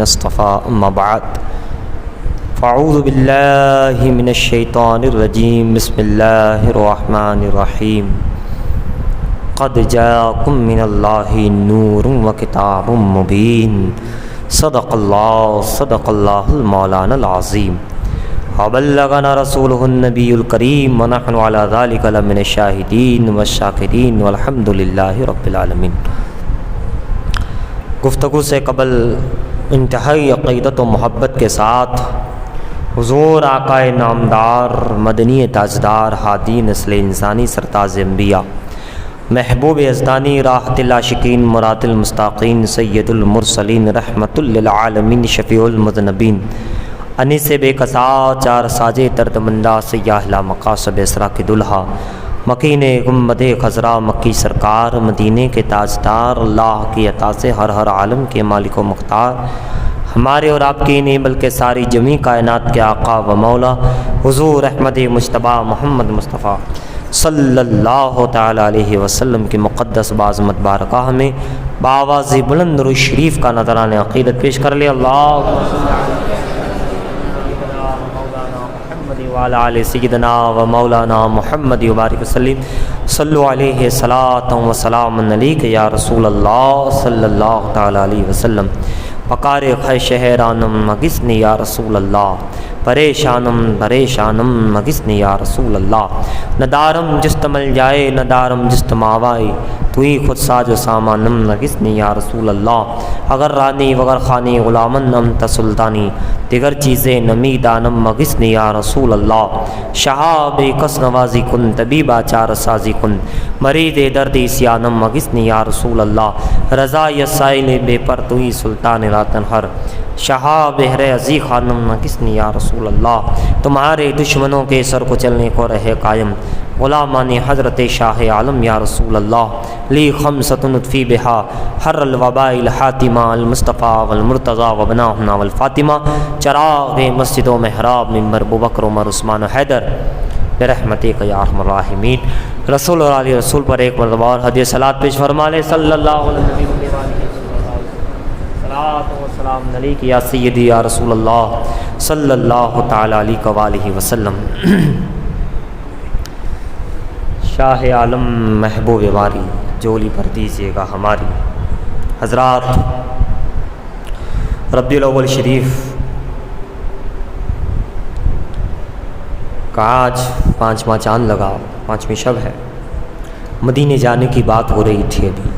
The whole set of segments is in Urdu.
اصطفى اما بعد فاعوذ باللہ من الشیطان الرجیم بسم اللہ الرحمن الرحیم قد جاءکم من اللہ نور وکتاب مبین صدق اللہ المولانا العظیم وبلغنا رسولہ النبی الکریم ونحن علی ذلک لمن الشاہدین والشاکرین والحمد للہ رب العالمین۔ گفتگو سے قبل انتہائی عقیدت و محبت کے ساتھ حضور آقا نامدار مدنی تاجدار ہادی نسل انسانی سرتاج انبیاء محبوب یزدانی راحت العاشقین مراد المستاقین سید المرسلین رحمت للعالمین شفیع المذنبین انیس بے کسا چار ساجے دردمندہ سیاہ لا مقاصب اسرا کی دلہا مکین گنبد خضرا مکی سرکار مدینے کے تاجدار اللہ کی عطا سے ہر عالم کے مالک و مختار ہمارے اور آپ کی نہیں بلکہ ساری جمیع کائنات کے آقا و مولا حضور احمد مجتبیٰ محمد مصطفیٰ صلی اللہ تعالیٰ علیہ وسلم کی مقدس بعظمت بارکاہ میں بآواز بلند و شریف کا نذرانِ عقیدت پیش کر لے۔ اللہ وعلی آل سیدنا و مولانا محمد وبارک وسلم صلو علیہ صلاۃ و سلام علیک یا رسول اللہ صلی اللہ تعالیٰ علیہ وسلم۔ پکار خیش حیرانم مگسنی یا رسول اللہ پریشانم مگسنی یا رسول اللہ۔ ندارم جست مل جائے ندارم جست ماوائے تو ہی خود ساج و سامانم مگسنی یا رسول اللہ۔ اگر رانی وگر خانی غلامن انت سلطانی دیگر چیزیں نمی دانم مگسنی یا رسول اللہ۔ شہاب کس نوازی کن طبیبہ چار سازی کن مرید دردی سیانم مگسنی یا رسول اللہ۔ رضا یسائل بے پر تو ہی سلطان راتن ہر شہاب عزی خانم مگسنی یا رسول اللہ۔ تمہارے دشمنوں کے سر کو چلنے کو رہے قائم غلامان حضرت شاہ عالم یا رسول اللہ۔ لی خمسۃ نطفی بہا حر الوباء الحاتمہ المصطفیٰ والمرتضیٰ وبناہنا والفاطمہ چراغ مسجد و محراب منبر ابوبکر عمر عثمان و حیدر برحمتک یا ارحم الراحمین۔ رسول اور علی رسول پر ایک مرتبہ اور ہدیہ صلاۃ پیش فرما لے۔ صلی اللہ علیہ السلام علیک یا سیدی یا رسول اللہ صلی اللہ تعالیٰ علیہ وآلہ وسلم۔ شاہ عالم محبوب باری جولی بھر دیجیے گا ہماری۔ حضرات، ربیع الاول شریف کا آج 5واں چاند لگا، 5ویں شب ہے۔ مدینے جانے کی بات ہو رہی تھی ابھی،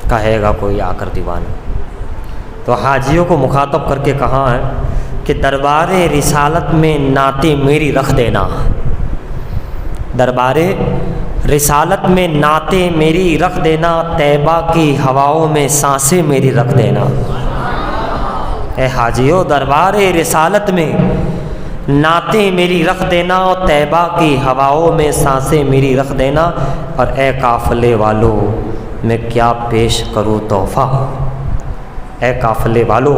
کہے گا کوئی آ کر دیوانہ، تو حاجیوں کو مخاطب کر کے کہا ہے کہ دربار رسالت میں نعتیں میری رکھ دینا، دربار رسالت میں نعتیں میری رکھ دینا، طیبہ کی ہواؤں میں سانسیں میری رکھ دینا۔ اے حاجیوں، دربار رسالت میں نعتیں میری رکھ دینا اور طیبہ کی ہواؤں میں سانسیں میری رکھ دینا۔ اور اے قافلے والو میں کیا پیش کروں تحفہ، اے قافلے والو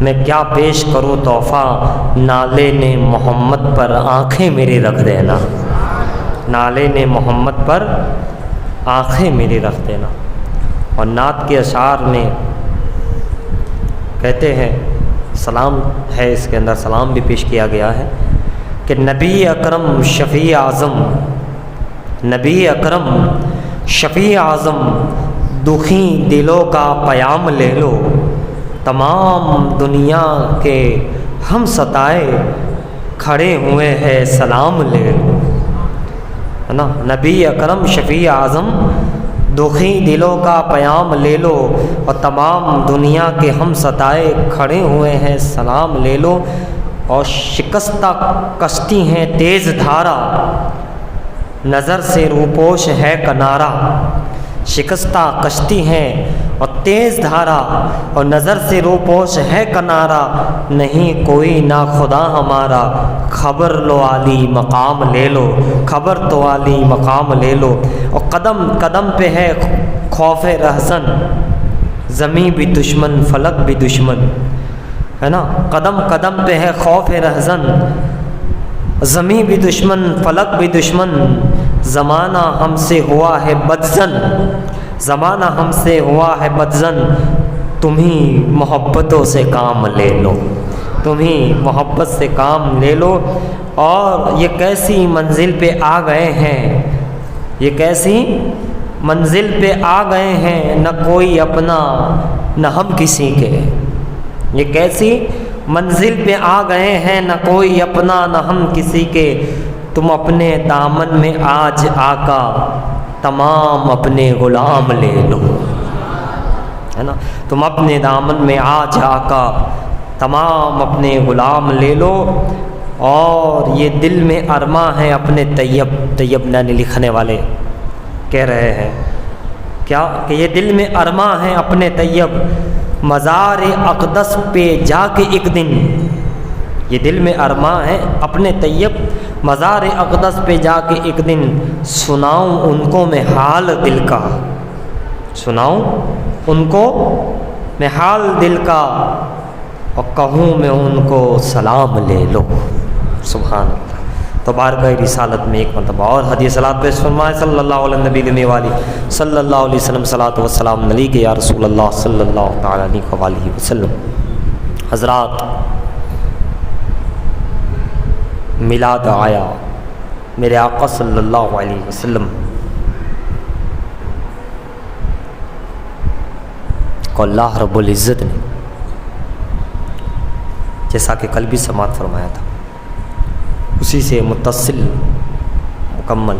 میں کیا پیش کروں تحفہ، نالے نے محمد پر آنکھیں میری رکھ دینا، نالے نے محمد پر آنکھیں میری رکھ دینا۔ اور نعت کے اشعار میں کہتے ہیں، سلام ہے اس کے اندر، سلام بھی پیش کیا گیا ہے کہ نبی اکرم شفیع اعظم، نبی اکرم شفیع اعظم دکھی دلوں کا پیام لے لو، تمام دنیا کے ہم ستائے کھڑے ہوئے ہیں سلام لے لو، ہے نا۔ نبی اکرم شفیع اعظم دکھی دلوں کا پیام لے لو اور تمام دنیا کے ہم ستائے کھڑے ہوئے ہیں سلام لے لو۔ اور شکستہ کشتی ہیں تیز دھارا نظر سے روپوش ہے کنارہ، شکستہ کشتی ہیں اور تیز دھارا اور نظر سے روپوش ہے کنارہ، نہیں کوئی نا خدا ہمارا، خبر لو عالی مقام لے لو، خبر تو عالی مقام لے لو۔ اور قدم قدم پہ ہے خوف رہزن، زمیں بھی دشمن فلک بھی دشمن، ہے نا۔ قدم قدم پہ ہے خوف رہزن، زمیں بھی دشمن فلک بھی دشمن، زمانہ ہم سے ہوا ہے بدزن، زمانہ ہم سے ہوا ہے بدزن، تم ہی محبتوں سے کام لے لو، تم ہی محبت سے کام لے لو۔ اور یہ کیسی منزل پہ آ گئے ہیں، یہ کیسی منزل پہ آ گئے ہیں، نہ کوئی اپنا نہ ہم کسی کے۔ یہ کیسی منزل پہ آ گئے ہیں، نہ کوئی اپنا نہ ہم کسی کے۔ تم اپنے دامن میں آج آقا تمام اپنے غلام لے لو، ہے نا۔ تم اپنے دامن میں آج آقا تمام اپنے غلام لے لو۔ اور یہ دل میں ارماں ہے اپنے طیب نانی لکھنے والے کہہ رہے ہیں کیا کہ یہ دل میں ارماں ہے اپنے طیب، مزار اقدس پہ جا کے ایک دن۔ یہ دل میں ارماں ہے اپنے طیب، مزار اقدس پہ جا کے ایک دن سناؤں ان کو میں حال دل کا، سناؤں ان کو میں حال دل کا، اور کہوں میں ان کو سلام لے لو۔ سبحان اللہ۔ تو بارگاہ رسالت میں ایک مرتبہ اور حدیث صلاۃ پیش فرمائے صلی اللہ علیہ نبی والی صلی اللہ علیہ وسلم، صلاۃ و سلام علیک یا رسول اللہ صلی اللہ تعالیٰ علیہ وسلم۔ حضرات، میلاد آیا، میرے آقا صلی اللہ علیہ وسلم کو اللہ رب العزت نے جیسا کہ کل بھی سماعت فرمایا تھا، اسی سے متصل مکمل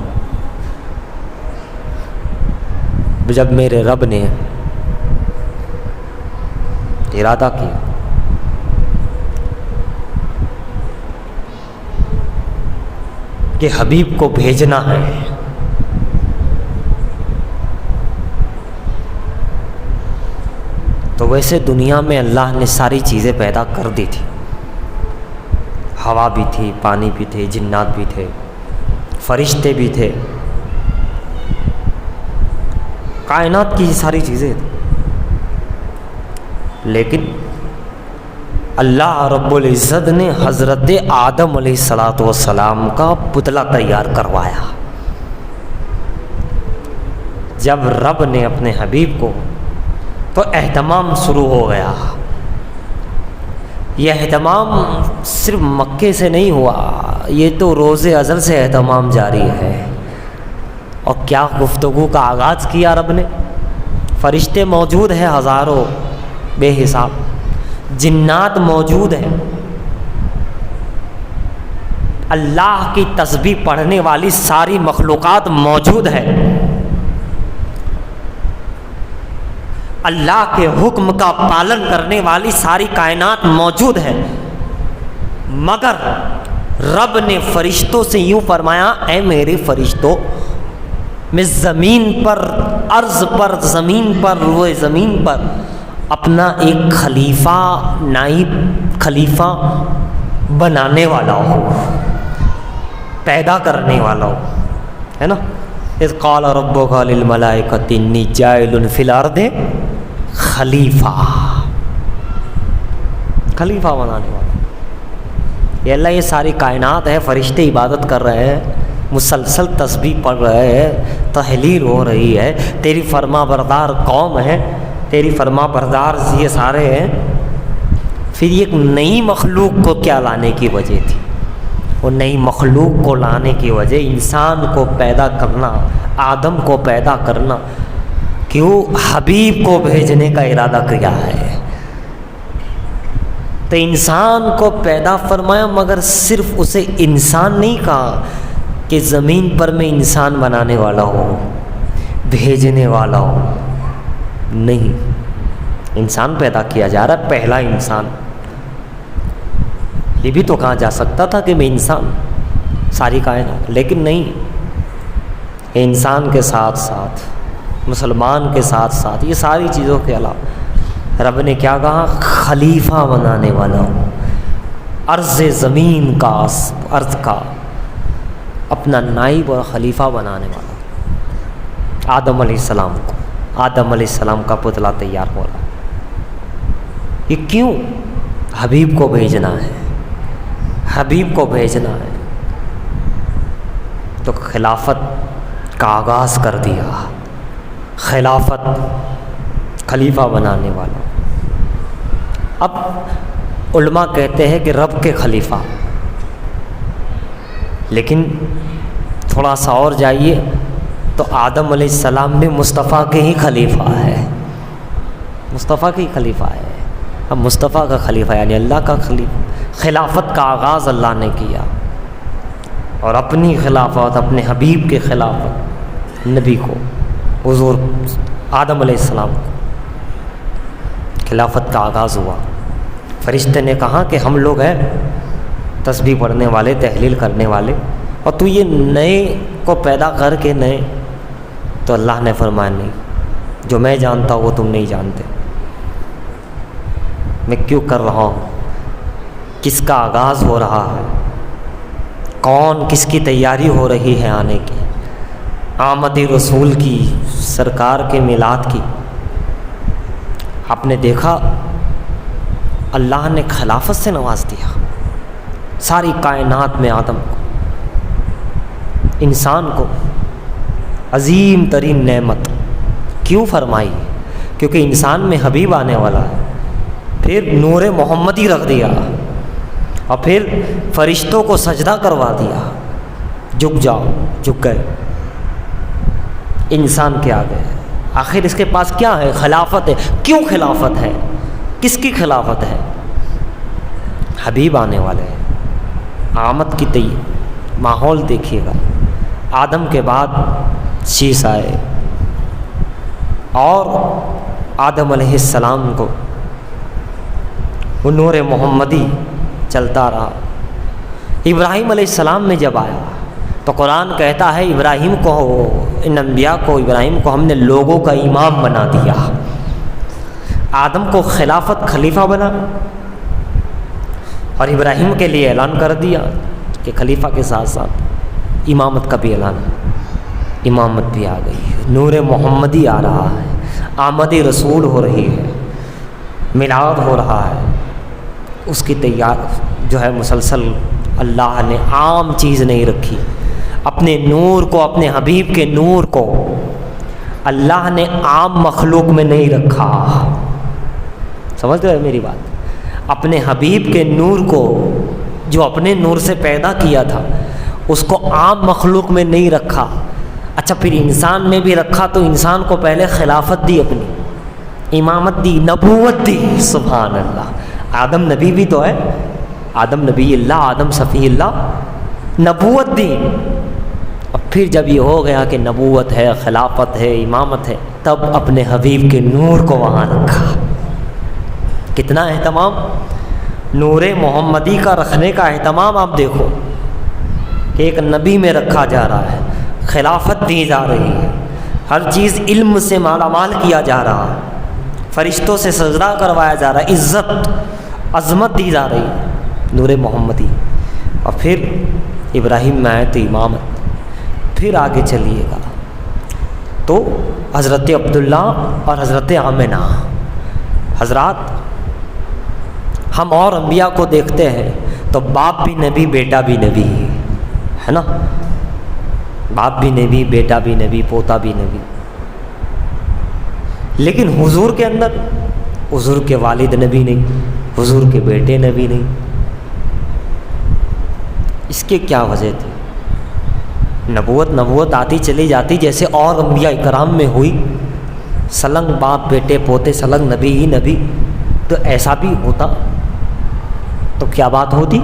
جب میرے رب نے ارادہ کیا کہ حبیب کو بھیجنا ہے، تو ویسے دنیا میں اللہ نے ساری چیزیں پیدا کر دی تھی، ہوا بھی تھی، پانی بھی تھے، جنات بھی تھے، فرشتے بھی تھے، کائنات کی ساری چیزیں تھیں، لیکن اللہ رب العزت نے حضرت آدم علیہ السلام کا پتلا تیار کروایا۔ جب رب نے اپنے حبیب کو، تو اہتمام شروع ہو گیا۔ یہ اہتمام صرف مکے سے نہیں ہوا، یہ تو روز ازل سے اہتمام جاری ہے۔ اور کیا گفتگو کا آغاز کیا رب نے؟ فرشتے موجود ہیں ہزاروں بے حساب، جنات موجود ہیں، اللہ کی تسبیح پڑھنے والی ساری مخلوقات موجود ہے، اللہ کے حکم کا پالن کرنے والی ساری کائنات موجود ہے، مگر رب نے فرشتوں سے یوں فرمایا، اے میرے فرشتوں، میں زمین پر، ارض پر، زمین پر، روئے زمین پر اپنا ایک خلیفہ، نائب خلیفہ بنانے والا ہوں، پیدا کرنے والا ہوں، ہے نا۔ اذ قال ربک للملائکۃ انی جاعل فی الارض خلیفہ، خلیفہ بنانے والا۔ یہ اللہ، یہ ساری کائنات ہے، فرشتے عبادت کر رہے ہیں، مسلسل تسبیح پڑھ رہے ہیں، تحلیل ہو رہی ہے، تیری فرما بردار قوم ہے، تیری فرما بردار یہ سارے ہیں، پھر ایک نئی مخلوق کو کیا لانے کی وجہ تھی؟ وہ نئی مخلوق کو لانے کی وجہ انسان کو پیدا کرنا، آدم کو پیدا کرنا، کیوں؟ حبیب کو بھیجنے کا ارادہ کیا ہے۔ تو انسان کو پیدا فرمایا، مگر صرف اسے انسان نہیں کہا کہ زمین پر میں انسان بنانے والا ہوں، بھیجنے والا ہوں، نہیں، انسان پیدا کیا جا رہا ہے، پہلا انسان۔ یہ بھی تو کہا جا سکتا تھا کہ میں انسان، ساری کائنات، لیکن نہیں، انسان کے ساتھ ساتھ، مسلمان کے ساتھ ساتھ، یہ ساری چیزوں کے علاوہ رب نے کیا کہا؟ خلیفہ بنانے والا ہوں، عرض زمین کا، ارض کا اپنا نائب اور خلیفہ بنانے والا۔ آدم علیہ السلام کو، آدم علیہ السلام کا پتلا تیار ہو رہا۔ یہ کیوں؟ حبیب کو بھیجنا ہے، حبیب کو بھیجنا ہے، تو خلافت کا آغاز کر دیا، خلافت، خلیفہ بنانے والا۔ اب علماء کہتے ہیں کہ رب کے خلیفہ، لیکن تھوڑا سا اور جائیے تو آدم علیہ السلام بھی مصطفیٰ کے ہی خلیفہ ہے، مصطفیٰ کے ہی خلیفہ ہے۔ اب مصطفیٰ کا خلیفہ یعنی اللہ کا خلیفہ، خلافت کا آغاز اللہ نے کیا، اور اپنی خلافت، اپنے حبیب کے خلافت نبی کو، حضور آدم علیہ السلام کو خلافت کا آغاز ہوا۔ فرشتے نے کہا کہ ہم لوگ ہیں تسبیح پڑھنے والے، تحلیل کرنے والے، اور تو یہ نئے کو پیدا کر کے نئے، تو اللہ نے فرمایا نہیں، جو میں جانتا ہوں وہ تم نہیں جانتے، میں کیوں کر رہا ہوں، کس کا آغاز ہو رہا ہے، کون کس کی تیاری ہو رہی ہے آنے کی، آمد رسول کی، سرکار کے میلاد کی۔ آپ نے دیکھا اللہ نے خلافت سے نواز دیا ساری کائنات میں، آدم کو، انسان کو عظیم ترین نعمت کیوں فرمائی؟ کیونکہ انسان میں حبیب آنے والا ہے، پھر نور محمدی رکھ دیا، اور پھر فرشتوں کو سجدہ کروا دیا، جھک جاؤ، جھک گئے انسان کے آگے۔ آخر اس کے پاس کیا ہے؟ خلافت ہے۔ کیوں خلافت ہے؟ کس کی خلافت ہے؟ حبیب آنے والے ہیں، آمد کی ماحول دیکھیے گا، آدم کے بعد شیش آئے، اور آدم علیہ السلام کو وہ نور محمدی چلتا رہا۔ ابراہیم علیہ السلام میں جب آیا تو قرآن کہتا ہے ابراہیم کو، ان انبیاء کو، ابراہیم کو ہم نے لوگوں کا امام بنا دیا، آدم کو خلافت خلیفہ بنا، اور ابراہیم کے لیے اعلان کر دیا کہ خلیفہ کے ساتھ ساتھ امامت کا بھی اعلان، امامت بھی آ گئی، نور محمدی آ رہا ہے، آمد رسول ہو رہی ہے، میلاد ہو رہا ہے، اس کی تیار جو ہے مسلسل۔ اللہ نے عام چیز نہیں رکھی، اپنے نور کو، اپنے حبیب کے نور کو اللہ نے عام مخلوق میں نہیں رکھا۔ سمجھ رہے میری بات؟ اپنے حبیب کے نور کو جو اپنے نور سے پیدا کیا تھا اس کو عام مخلوق میں نہیں رکھا۔ اچھا پھر انسان میں بھی رکھا تو انسان کو پہلے خلافت دی، اپنی امامت دی، نبوت دی۔ سبحان اللہ، آدم نبی بھی تو ہے، آدم نبی اللہ، آدم صفی اللہ، نبوت دی۔ اور پھر جب یہ ہو گیا کہ نبوت ہے، خلافت ہے، امامت ہے، تب اپنے حبیب کے نور کو وہاں رکھا۔ کتنا اہتمام نور محمدی کا رکھنے کا اہتمام آپ دیکھو کہ ایک نبی میں رکھا جا رہا ہے، خلافت دی جا رہی ہے، ہر چیز علم سے مالا مال کیا جا رہا ہے، فرشتوں سے سجدہ کروایا جا رہا ہے، عزت عظمت دی جا رہی ہے، نور محمدی۔ اور پھر ابراہیم میں آئے تو امامت۔ پھر آگے چلیے گا تو حضرت عبداللہ اور حضرت آمنہ، حضرات ہم اور انبیاء کو دیکھتے ہیں تو باپ بھی نبی، بیٹا بھی نبی ہے نا، باپ بھی نبی، بیٹا بھی نبی، پوتا بھی نبی۔ لیکن حضور کے اندر، حضور کے والد نبی نہیں، حضور کے بیٹے نبی نہیں۔ اس کے کیا وجہ تھی؟ نبوت آتی چلی جاتی جیسے اور انبیاء کرام میں ہوئی، سلنگ باپ بیٹے پوتے سلنگ نبی ہی نبی، تو ایسا بھی ہوتا تو کیا بات ہوتی؟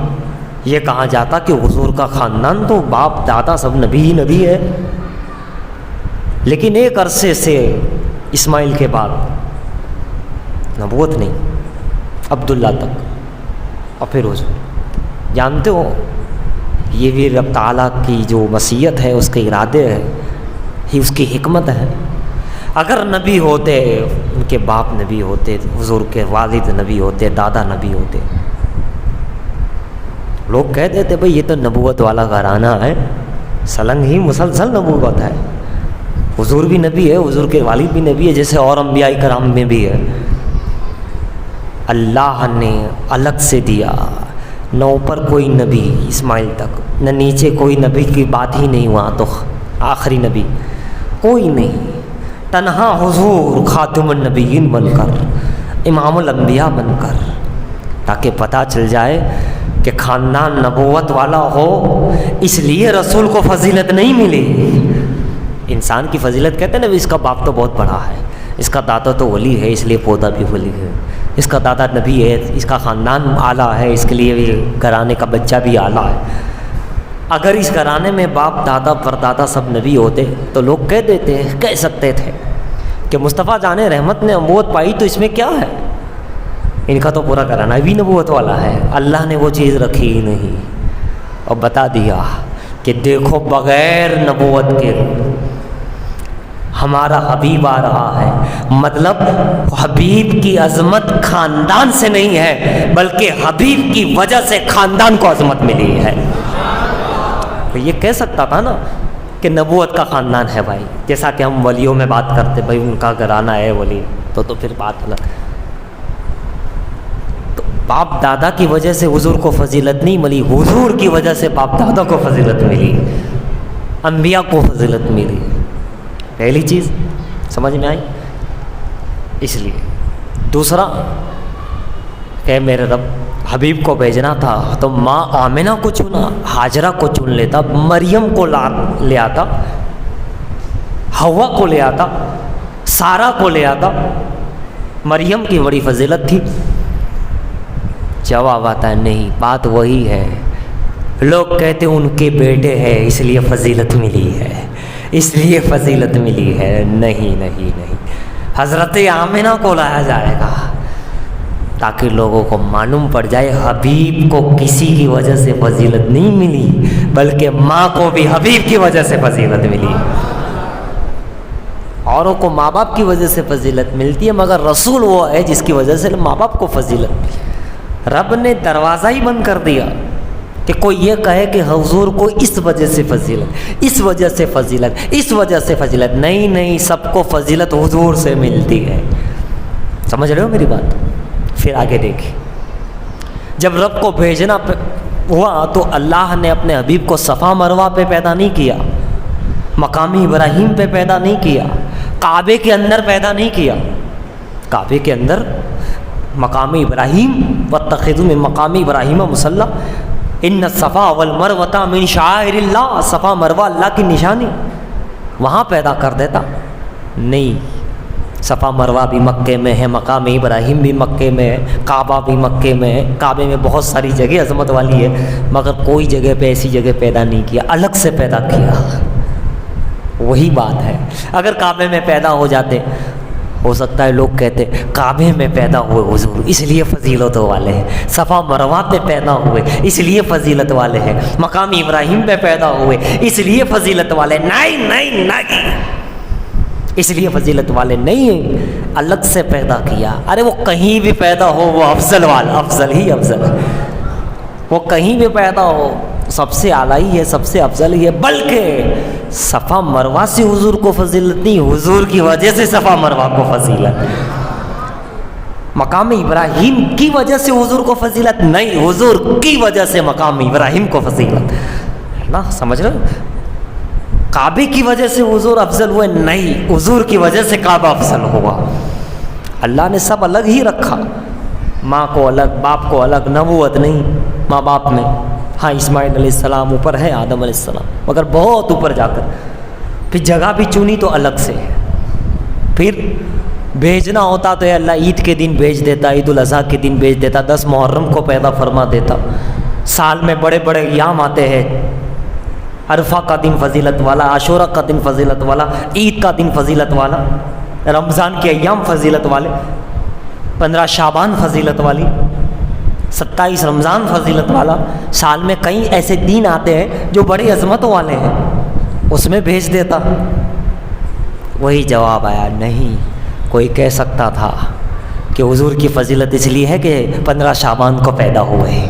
یہ کہا جاتا کہ حضور کا خاندان تو باپ دادا سب نبی ہی نبی ہے۔ لیکن ایک عرصے سے اسماعیل کے بعد نبوت نہیں، عبداللہ تک، اور پھر حضور۔ جانتے ہو یہ بھی رب تعالیٰ کی جو وصیت ہے، اس کے ارادے ہے، ہی اس کی حکمت ہے۔ اگر نبی ہوتے، ان کے باپ نبی ہوتے، حضور کے والد نبی ہوتے، دادا نبی ہوتے، لوگ کہہ دیتے بھئی یہ تو نبوت والا گھرانہ ہے، سلنگ ہی مسلسل نبوت ہے، حضور بھی نبی ہے، حضور کے والد بھی نبی ہے، جیسے اور انبیاء کرام میں بھی ہے۔ اللہ نے الگ سے دیا، نہ اوپر کوئی نبی اسماعیل تک، نہ نیچے کوئی نبی کی بات ہی نہیں، وہاں تو آخری نبی کوئی نہیں، تنہا حضور خاتم النبیین بن کر، امام الانبیاء بن کر تاکہ پتہ چل جائے کہ خاندان نبوت والا ہو اس لیے رسول کو فضیلت نہیں ملی۔ انسان کی فضیلت کہتے ہیں نا، اس کا باپ تو بہت بڑا ہے، اس کا دادا تو ولی ہے اس لیے پوتا بھی ولی ہے، اس کا دادا نبی ہے، اس کا خاندان اعلیٰ ہے اس کے لیے بھی گھرانے کا بچہ بھی اعلیٰ ہے۔ اگر اس گھرانے میں باپ دادا پردادا سب نبی ہوتے تو لوگ کہہ سکتے تھے کہ مصطفیٰ جان رحمت نے نبوت پائی تو اس میں کیا ہے، ان کا تو پورا گھرانہ بھی نبوت والا ہے۔ اللہ نے وہ چیز رکھی ہی نہیں اور بتا دیا کہ دیکھو بغیر نبوت کے ہمارا حبیب آ رہا ہے۔ مطلب حبیب کی عظمت خاندان سے نہیں ہے بلکہ حبیب کی وجہ سے خاندان کو عظمت ملی ہے۔ تو یہ کہہ سکتا تھا نا کہ نبوت کا خاندان ہے بھائی، جیسا کہ ہم ولیوں میں بات کرتے بھائی ان کا گھرانہ ہے ولی، تو پھر بات الگ۔ تو باپ دادا کی وجہ سے حضور کو فضیلت نہیں ملی، حضور کی وجہ سے باپ دادا کو فضیلت ملی، انبیاء کو فضیلت ملی۔ پہلی چیز سمجھ میں آئی۔ اس لیے دوسرا کہ میرے رب حبیب کو بھیجنا تھا تو ماں آمنہ کو چنا، ہاجرہ کو چن لیتا، مریم کو لے آتا، حوا کو لے آتا، سارہ کو لے آتا۔ مریم کی بڑی فضیلت تھی۔ جواب آتا ہے نہیں، بات وہی ہے، لوگ کہتے ان کے بیٹے ہیں اس لیے فضیلت ملی ہے، اس لیے فضیلت ملی ہے۔ نہیں نہیں نہیں، حضرت آمنہ کو لایا جائے گا تاکہ لوگوں کو معلوم پڑ جائے حبیب کو کسی کی وجہ سے فضیلت نہیں ملی بلکہ ماں کو بھی حبیب کی وجہ سے فضیلت ملی۔ اوروں کو ماں باپ کی وجہ سے فضیلت ملتی ہے مگر رسول وہ ہے جس کی وجہ سے ماں باپ کو فضیلت ملی۔ رب نے دروازہ ہی بند کر دیا کہ کوئی یہ کہے کہ حضور کو اس وجہ سے فضیلت، اس وجہ سے فضیلت، اس وجہ سے فضیلت۔ نہیں نہیں، سب کو فضیلت حضور سے ملتی ہے۔ سمجھ رہے ہو میری بات؟ پھر آگے دیکھیں، جب رب کو بھیجنا ہوا تو اللہ نے اپنے حبیب کو صفا مروہ پہ پیدا نہیں کیا، مقام ابراہیم پہ پیدا نہیں کیا، کعبے کے اندر پیدا نہیں کیا۔ کعبے کے اندر مقام ابراہیم واتخذوا من مقام ابراہیم مصلی ان الصفا والمروہ من شعائر اللہ، صفا مروہ اللہ کی نشانی، وہاں پیدا کر دیتا۔ نہیں، صفا مروہ بھی مکے میں ہے، مقام ابراہیم بھی مکے میں ہے، کعبہ بھی مکے میں ہے۔ کعبے میں بہت ساری جگہ عظمت والی ہے مگر کوئی جگہ پہ ایسی جگہ پیدا نہیں کیا، الگ سے پیدا کیا۔ وہی بات ہے، اگر کعبے میں پیدا ہو جاتے ہو سکتا ہے لوگ کہتے کعبے میں پیدا ہوئے حضور اس لیے فضیلت والے ہیں، صفا مروہ پہ پیدا ہوئے اس لیے فضیلت والے ہیں، مقام ابراہیم پہ پیدا ہوئے اس لیے فضیلت والے۔ نہیں نہیں نہیں، اس لیے فضیلت والے نہیں ہیں، الگ سے پیدا کیا۔ ارے وہ کہیں بھی پیدا ہو وہ افضل والا، افضل ہی افضل ہے، وہ کہیں بھی پیدا ہو سب سے اعلیٰ ہی ہے، سب سے افضل ہی ہے۔ بلکہ صفا مروہ سے حضور کو فضیلت نہیں، حضور کی وجہ سے صفا مروہ کو فضیلت۔ مقام ابراہیم کی وجہ سے حضور کو فضیلت نہیں، حضور کی وجہ سے مقام ابراہیم کو فضیلت نا۔ سمجھ رہے ہو؟ کعبے کی وجہ سے حضور افضل ہوئے نہیں، حضور کی وجہ سے کعبہ افضل ہوا۔ اللہ نے سب الگ ہی رکھا، ماں کو الگ، باپ کو الگ، نبوت نہیں ماں باپ میں۔ ہاں اسماعیل علیہ السلام اوپر ہے، آدم علیہ السلام مگر بہت اوپر جا کر، پھر جگہ بھی چنی تو الگ سے۔ پھر بھیجنا ہوتا تو اللہ عید کے دن بھیج دیتا، عید الاضحیٰ کے دن بھیج دیتا، 10 محرم کو پیدا فرما دیتا۔ سال میں بڑے بڑے ایام آتے ہیں، عرفہ کا دن فضیلت والا، عاشورہ کا دن فضیلت والا، عید کا دن فضیلت والا، رمضان کے ایام فضیلت والے، 15 شعبان فضیلت والی، 27 رمضان فضیلت والا۔ سال میں کئی ایسے دن آتے ہیں جو بڑی عظمتوں والے ہیں، اس میں بھیج دیتا۔ وہی جواب آیا نہیں۔ کوئی کہہ سکتا تھا کہ حضور کی فضیلت اس لیے ہے کہ 15 شعبان کو پیدا ہوئے،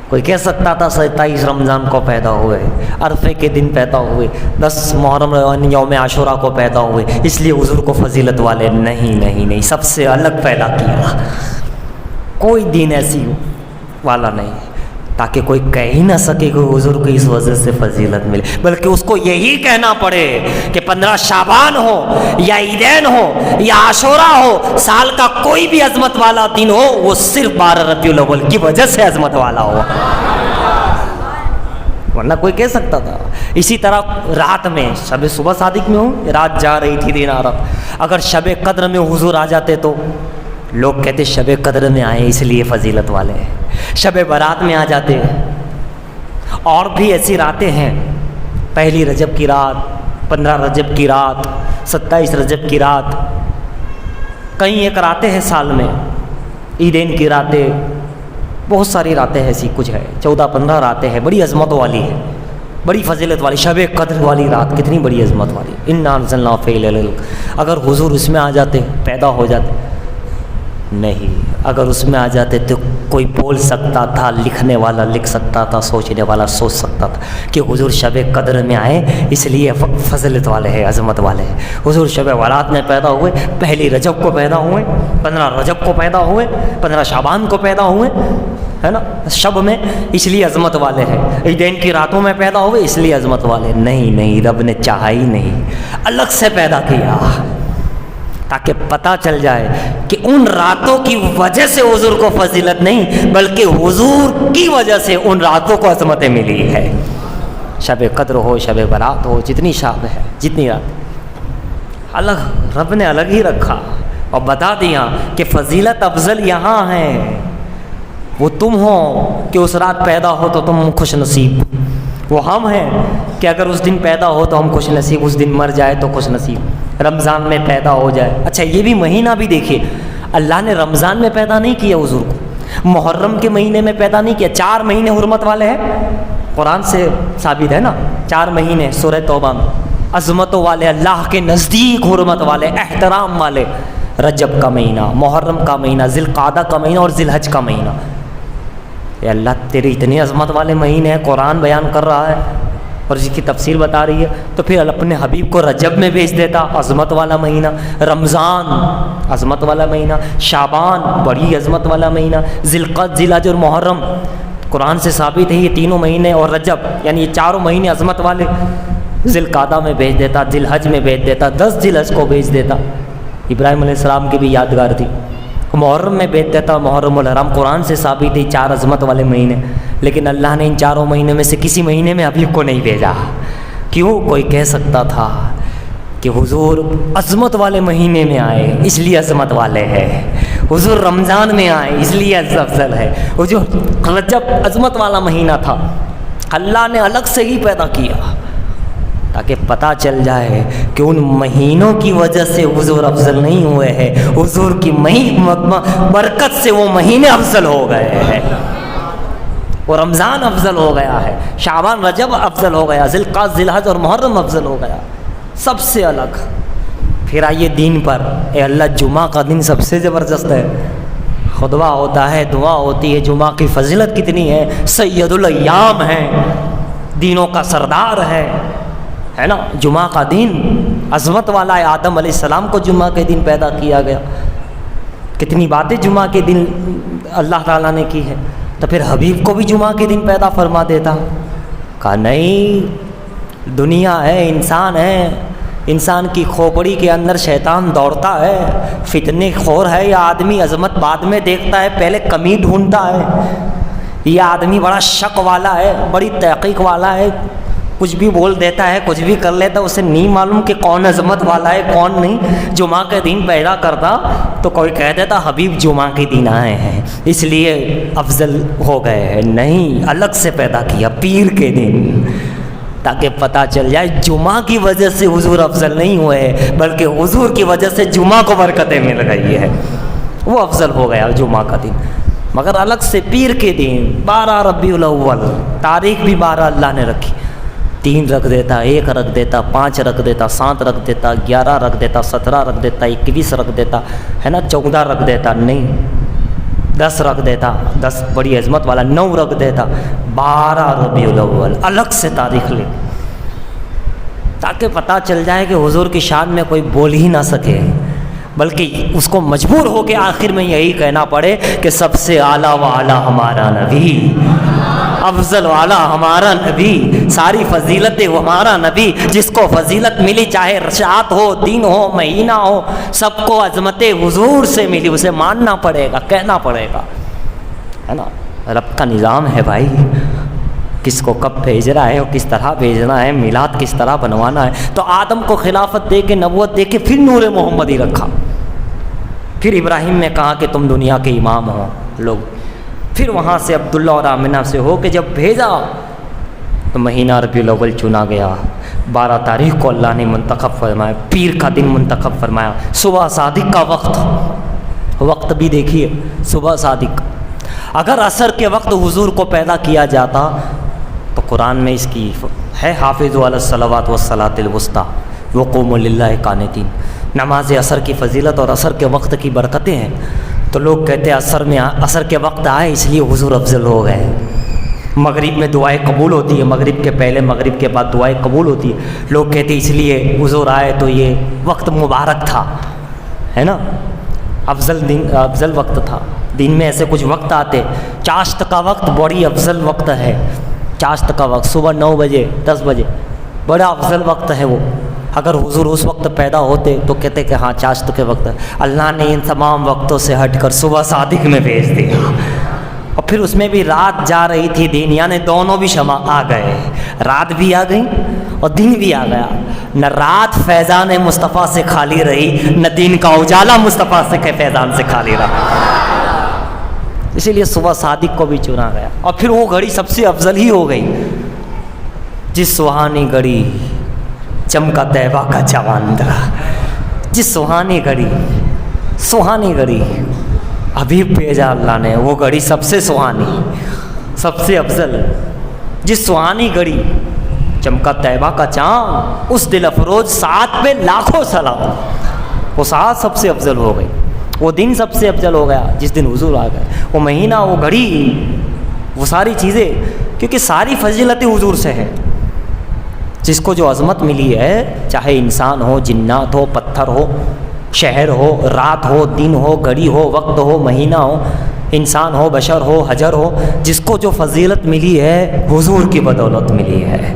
کوئی کہہ سکتا تھا 27 رمضان کو پیدا ہوئے، عرفے کے دن پیدا ہوئے، 10 محرم یوم عاشورہ کو پیدا ہوئے اس لیے حضور کو فضیلت والے۔ نہیں نہیں نہیں، سب سے الگ پیدا کیا، کوئی دین ایسی والا نہیں۔ تاکہ کوئی کہہ ہی نہ سکے کہ حضور کو اس وجہ سے فضیلت ملے، بلکہ اس کو یہی کہنا پڑے کہ 15 شعبان ہو یا عیدین ہو یا عاشورہ ہو، سال کا کوئی بھی عظمت والا دن ہو، وہ صرف 12 ربیع الاول کی وجہ سے عظمت والا ہو، ورنہ کوئی کہہ سکتا تھا۔ اسی طرح رات میں، شب صبح صادق میں ہوں، رات جا رہی تھی دن آ رہا، اگر شب قدر میں حضور آ جاتے تو لوگ کہتے شب قدر میں آئے اس لیے فضیلت والے ہیں، شب برات میں آ جاتے۔ اور بھی ایسی راتیں ہیں، پہلی رجب کی رات، 15 رجب کی رات، 27 رجب کی رات، کئی ایک راتیں ہیں سال میں، عیدین کی راتیں، بہت ساری راتیں ایسی کچھ ہے، 14-15 راتیں ہیں، بڑی عظمت والی ہے، بڑی فضیلت والی۔ شب قدر والی رات کتنی بڑی عظمت والی، انا انزلنا فی لیلۃ القدر۔ اگر حضور اس میں آ جاتے، پیدا ہو جاتے، نہیں، اگر اس میں آ جاتے تو کوئی بول سکتا تھا، لکھنے والا لکھ سکتا تھا، سوچنے والا سوچ سکتا تھا کہ حضور شب قدر میں آئے اس لیے فضیلت والے ہیں، عظمت والے ہیں۔ حضور شب برات میں پیدا ہوئے، پہلی رجب کو پیدا ہوئے، 15 رجب کو پیدا ہوئے، 15 شعبان کو پیدا ہوئے، ہے نا، شب میں، اس لیے عظمت والے ہیں۔ عیدین کی راتوں میں پیدا ہوئے اس لیے عظمت والے، نہیں، رب نے چاہا ہی نہیں، الگ سے پیدا کیا تاکہ پتہ چل جائے کہ ان راتوں کی وجہ سے حضور کو فضیلت نہیں، بلکہ حضور کی وجہ سے ان راتوں کو عظمتیں ملی ہے۔ شب قدر ہو، شب برات ہو، جتنی شب ہے، جتنی رات، الگ رب نے الگ ہی رکھا اور بتا دیا کہ فضیلت افضل یہاں ہے، وہ تم ہو کہ اس رات پیدا ہو تو تم خوش نصیب، وہ ہم ہیں کہ اگر اس دن پیدا ہو تو ہم خوش نصیب، اس دن مر جائے تو خوش نصیب، رمضان میں پیدا ہو جائے۔ اچھا یہ بھی مہینہ بھی دیکھیے، اللہ نے رمضان میں پیدا نہیں کیا حضور کو، محرم کے مہینے میں پیدا نہیں کیا، 4 مہینے حرمت والے ہیں، قرآن سے ثابت ہے نا، 4 مہینے سورہ توبہ میں عظمتوں والے، اللہ کے نزدیک حرمت والے، احترام والے، رجب کا مہینہ، محرم کا مہینہ، ذی القعدہ کا مہینہ اور ذی الحج کا مہینہ۔ اے اللہ تیری اتنی عظمت والے مہینے ہیں، قرآن بیان کر رہا ہے اور اس کی تفسیر بتا رہی ہے، تو پھر اپنے حبیب کو رجب میں بھیج دیتا، عظمت والا مہینہ، رمضان عظمت والا مہینہ، شعبان بڑی عظمت والا مہینہ، ذی القعدہ، ذی الحج اور محرم، قرآن سے ثابت ہے یہ تینوں مہینے، اور رجب یعنی یہ 4 مہینے عظمت والے، ذی القعدہ میں بھیج دیتا، ذی الحج میں بھیج دیتا، 10 ذی الحج کو بھیج دیتا، ابراہیم علیہ السلام کی بھی یادگار تھی، محرم میں بھیج دیتا، محرم الحرام، قرآن سے ثابت ہے 4 عظمت والے مہینے، لیکن اللہ نے ان 4 مہینے میں سے کسی مہینے میں حبیب کو نہیں بھیجا۔ کیوں؟ کوئی کہہ سکتا تھا کہ حضور عظمت والے مہینے میں آئے اس لیے عظمت والے ہیں، حضور رمضان میں آئے اس لیے افضل ہے، حضور رجب عظمت والا مہینہ تھا، اللہ نے الگ سے ہی پیدا کیا تاکہ پتہ چل جائے کہ ان مہینوں کی وجہ سے حضور افضل نہیں ہوئے ہیں، حضور کی برکت سے وہ مہینے افضل ہو گئے ہیں، وہ رمضان افضل ہو گیا ہے، شعبان رجب افضل ہو گیا، ذی القعدہ ذی الحج اور محرم افضل ہو گیا، سب سے الگ۔ پھر آئیے دین پر، اے اللہ جمعہ کا دن سب سے زبردست ہے، خطبہ ہوتا ہے، دعا ہوتی ہے، جمعہ کی فضیلت کتنی ہے، سید الایام ہے، دینوں کا سردار ہے نا، جمعہ کا دن عظمت والا ہے، آدم علیہ السلام کو جمعہ کے دن پیدا کیا گیا، کتنی باتیں جمعہ کے دن اللہ تعالیٰ نے کی ہے، تو پھر حبیب کو بھی جمعہ کے دن پیدا فرما دیتا، کہا نہیں، دنیا ہے، انسان ہے، انسان کی کھوپڑی کے اندر شیطان دوڑتا ہے، فتنے خور ہے، یہ آدمی عظمت بعد میں دیکھتا ہے، پہلے کمی ڈھونڈتا ہے، یہ آدمی بڑا شک والا ہے، بڑی تحقیق والا ہے، کچھ بھی بول دیتا ہے، کچھ بھی کر لیتا ہے، اسے نہیں معلوم کہ کون عظمت والا ہے کون نہیں، جمعہ کے دن پیدا کرتا تو کوئی کہہ دیتا حبیب جمعہ کے دن آئے ہیں اس لیے افضل ہو گئے ہیں، نہیں، الگ سے پیدا کیا پیر کے دن تاکہ پتہ چل جائے جمعہ کی وجہ سے حضور افضل نہیں ہوئے بلکہ حضور کی وجہ سے جمعہ کو برکتیں مل گئی ہے، وہ افضل ہو گیا جمعہ کا دن، مگر الگ سے پیر کے دن 12 ربیع الاول، تاریخ بھی 12 اللہ نے رکھی، 3 رکھ دیتا، 1 رکھ دیتا، 5 رکھ دیتا، 7 رکھ دیتا، 11 رکھ دیتا، 17 رکھ دیتا، 21 رکھ دیتا ہے نا، 14 رکھ دیتا، نہیں 10 رکھ دیتا، 10 بڑی عظمت والا، 9 رکھ دیتا، 12 ربیع الاول الگ سے تاریخ لے تاکہ پتہ چل جائے کہ حضور کی شان میں کوئی بول ہی نہ سکے، بلکہ اس کو مجبور ہو کے آخر میں یہی کہنا پڑے کہ سب سے اعلیٰ و اعلیٰ ہمارا نبی، افضل والا ہمارا نبی، ساری فضیلتیں ہمارا نبی، جس کو فضیلت ملی چاہے رات ہو دن ہو مہینہ ہو، سب کو عظمت حضور سے ملی، اسے ماننا پڑے گا، کہنا پڑے گا، ہے نا۔ رب کا نظام ہے بھائی، کس کو کب بھیج رہا ہے اور کس طرح بھیجنا ہے، میلاد کس طرح بنوانا ہے۔ تو آدم کو خلافت دے کے نبوت دے کے پھر نور محمدی رکھا، پھر ابراہیم نے کہا کہ تم دنیا کے امام ہو لوگ، پھر وہاں سے عبداللہ اور آمنہ سے ہو کے جب بھیجا تو مہینہ ربیع الاول چنا گیا، 12 تاریخ کو اللہ نے منتخب فرمایا، پیر کا دن منتخب فرمایا، صبح صادق کا وقت بھی دیکھیے، صبح صادق۔ اگر عصر کے وقت حضور کو پیدا کیا جاتا تو قرآن میں اس کی ہے، حافظوا علی الصلوات والصلاۃ الوسطیٰ وقوموا للہ قانتین، نماز عصر کی فضیلت اور عصر کے وقت کی برکتیں ہیں۔ تو لوگ کہتے ہیں عصر کے وقت آئے اس لیے حضور افضل ہو گئے۔ مغرب میں دعائیں قبول ہوتی ہے، مغرب کے پہلے مغرب کے بعد دعائیں قبول ہوتی ہے، لوگ کہتے ہیں اس لیے حضور آئے تو یہ وقت مبارک تھا، ہے نا، افضل وقت تھا۔ دن میں ایسے کچھ وقت آتے، چاشت کا وقت بڑی افضل وقت ہے، چاشت کا وقت صبح 9 بجے 10 بجے بڑا افضل وقت ہے وہ۔ اگر حضور اس وقت پیدا ہوتے تو کہتے کہ ہاں چاشت کے وقت، اللہ نے ان تمام وقتوں سے ہٹ کر صبح صادق میں بھیج دیا، اور پھر اس میں بھی رات جا رہی تھی دن، یعنی دونوں بھی شمع آ گئے، رات بھی آ گئی اور دن بھی آ گیا۔ نہ رات فیضان مصطفیٰ سے خالی رہی، نہ دن کا اجالا مصطفیٰ سے فیضان سے خالی رہا، اسی لیے صبح صادق کو بھی چنا گیا۔ اور پھر وہ گھڑی سب سے افضل ہی ہو گئی، جس سہانی گھڑی چمکا طیبہ کا چواندہ، جس سہانی گھڑی حبیب بھیجا اللہ نے، وہ گھڑی سب سے سہانی، سب سے افضل، جس سہانی گھڑی چمکا طیبہ کا چاند، اس دل افروز ساعت پہ لاکھوں سلام، وہ ساعت سب سے افضل ہو گئی، وہ دن سب سے افضل ہو گیا جس دن حضور آ گئے، وہ مہینہ، وہ گھڑی، وہ ساری چیزیں، کیونکہ ساری فضیلتیں حضور سے ہیں۔ جس کو جو عظمت ملی ہے، چاہے انسان ہو، جنات ہو، پتھر ہو، شہر ہو، رات ہو، دن ہو، گھڑی ہو، وقت ہو، مہینہ ہو، انسان ہو، بشر ہو، حجر ہو، جس کو جو فضیلت ملی ہے حضور کی بدولت ملی ہے۔